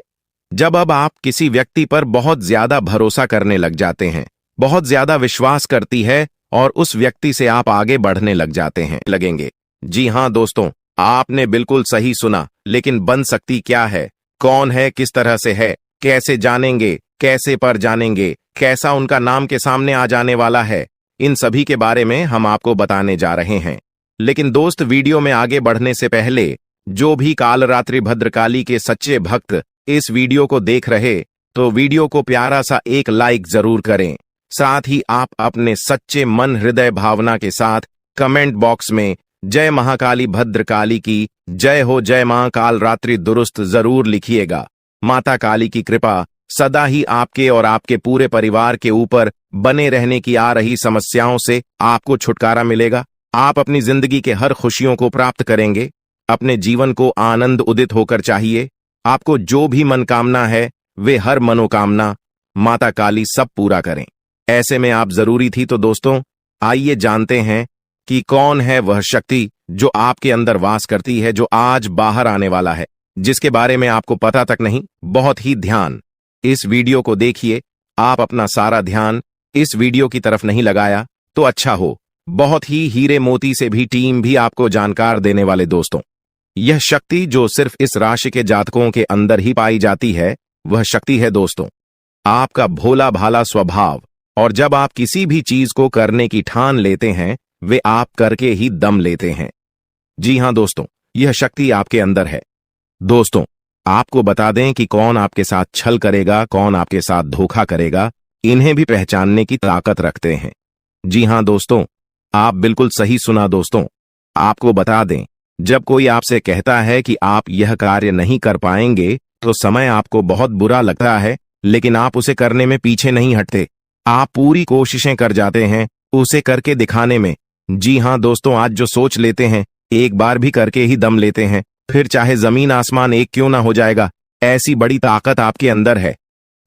जब अब आप किसी व्यक्ति पर बहुत ज्यादा भरोसा करने लग जाते हैं, बहुत ज्यादा विश्वास करती है और उस व्यक्ति से आप आगे बढ़ने लग जाते हैं लगेंगे। जी हां दोस्तों, आपने बिल्कुल सही सुना। लेकिन बन सकती क्या है, कौन है, किस तरह से है, कैसे जानेंगे, कैसे पर जानेंगे, कैसा उनका नाम के सामने आ जाने वाला है, इन सभी के बारे में हम आपको बताने जा रहे हैं। लेकिन दोस्त, वीडियो में आगे बढ़ने से पहले जो भी कालरात्रि भद्रकाली के सच्चे भक्त इस वीडियो को देख रहे, तो वीडियो को प्यारा सा एक लाइक जरूर करें। साथ ही आप अपने सच्चे मन हृदय भावना के साथ कमेंट बॉक्स में जय महाकाली भद्रकाली की जय हो, जय मां कालरात्रि दुरुस्त जरूर लिखिएगा। माता काली की कृपा सदा ही आपके और आपके पूरे परिवार के ऊपर बने रहने की आ रही समस्याओं से आपको छुटकारा मिलेगा। आप अपनी जिंदगी के हर खुशियों को प्राप्त करेंगे। अपने जीवन को आनंद उदित होकर चाहिए। आपको जो भी मनोकामना है, वे हर मनोकामना माता काली सब पूरा करें। ऐसे में आप जरूरी थी। तो दोस्तों आइए जानते हैं कि कौन है वह शक्ति जो आपके अंदर वास करती है, जो आज बाहर आने वाला है, जिसके बारे में आपको पता तक नहीं। बहुत ही ध्यान इस वीडियो को देखिए। आप अपना सारा ध्यान इस वीडियो की तरफ नहीं लगाया तो अच्छा हो। बहुत ही हीरे मोती से भी टीम भी आपको जानकार देने वाले दोस्तों, यह शक्ति जो सिर्फ इस राशि के जातकों के अंदर ही पाई जाती है, वह शक्ति है दोस्तों आपका भोला भाला स्वभाव। और जब आप किसी भी चीज को करने की ठान लेते हैं, वे आप करके ही दम लेते हैं। जी हां दोस्तों, यह शक्ति आपके अंदर है। दोस्तों, आपको बता दें कि कौन आपके साथ छल करेगा, कौन आपके साथ धोखा करेगा, इन्हें भी पहचानने की ताकत रखते हैं। जी हां दोस्तों, आप बिल्कुल सही सुना दोस्तों। आपको बता दें, जब कोई आपसे कहता है कि आप यह कार्य नहीं कर पाएंगे, तो समय आपको बहुत बुरा लगता है, लेकिन आप उसे करने में पीछे नहीं हटते। आप पूरी कोशिशें कर जाते हैं उसे करके दिखाने में। जी हां दोस्तों, आज जो सोच लेते हैं, एक बार भी करके ही दम लेते हैं, फिर चाहे जमीन आसमान एक क्यों ना हो जाएगा। ऐसी बड़ी ताकत आपके अंदर है।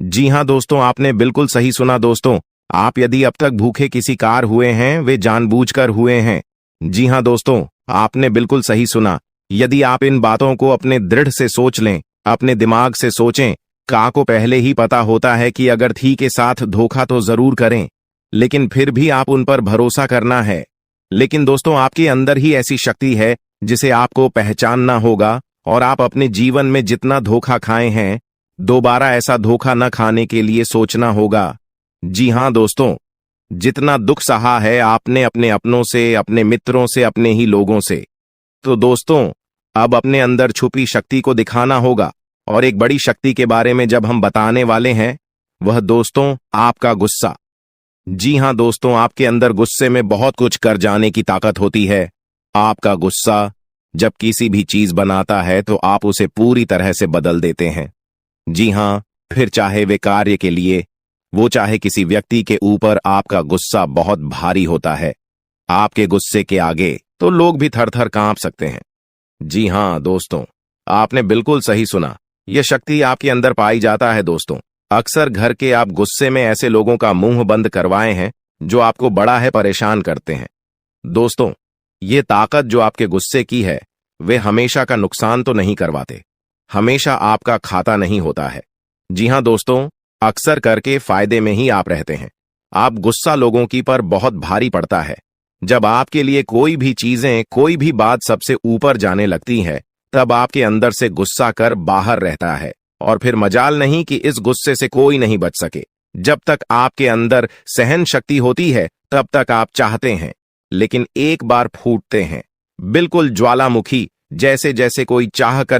जी हां दोस्तों, आपने बिल्कुल सही सुना दोस्तों। आप यदि अब तक भूखे किसी कार हुए हैं, वे जानबूझकर हुए हैं। जी हां दोस्तों, आपने बिल्कुल सही सुना। यदि आप इन बातों को अपने दृढ़ से सोच लें, अपने दिमाग से सोचें, का को पहले ही पता होता है कि अगर थी के साथ धोखा तो जरूर करें, लेकिन फिर भी आप उन पर भरोसा करना है। लेकिन दोस्तों, आपके अंदर ही ऐसी शक्ति है जिसे आपको पहचानना होगा, और आप अपने जीवन में जितना धोखा खाए हैं, दोबारा ऐसा धोखा न खाने के लिए सोचना होगा। जी हां दोस्तों, जितना दुख सहा है आपने अपने अपनों से, अपने मित्रों से, अपने ही लोगों से, तो दोस्तों अब अपने अंदर छुपी शक्ति को दिखाना होगा। और एक बड़ी शक्ति के बारे में जब हम बताने वाले हैं, वह दोस्तों आपका गुस्सा। जी हां दोस्तों, आपके अंदर गुस्से में बहुत कुछ कर जाने की ताकत होती है। आपका गुस्सा जब किसी भी चीज बनाता है तो आप उसे पूरी तरह से बदल देते हैं। जी हां, फिर चाहे वे कार्य के लिए, वो चाहे किसी व्यक्ति के ऊपर, आपका गुस्सा बहुत भारी होता है। आपके गुस्से के आगे तो लोग भी थर थर कांप सकते हैं। जी हां दोस्तों, आपने बिल्कुल सही सुना। यह शक्ति आपके अंदर पाई जाता है दोस्तों। अक्सर घर के आप गुस्से में ऐसे लोगों का मुंह बंद करवाए हैं जो आपको बड़ा है परेशान करते हैं। दोस्तों, ये ताकत जो आपके गुस्से की है, वे हमेशा का नुकसान तो नहीं करवाते, हमेशा आपका खाता नहीं होता है। जी हां दोस्तों, अक्सर करके फायदे में ही आप रहते हैं। आप गुस्सा लोगों की पर बहुत भारी पड़ता है। जब आपके लिए कोई भी चीजें, कोई भी बात सबसे ऊपर जाने लगती है, तब आपके अंदर से गुस्सा कर बाहर रहता है, और फिर मजाल नहीं कि इस गुस्से से कोई नहीं बच सके। जब तक आपके अंदर सहन शक्ति होती है, तब तक आप चाहते हैं, लेकिन एक बार फूटते हैं, बिल्कुल ज्वालामुखी जैसे, जैसे कोई चाह कर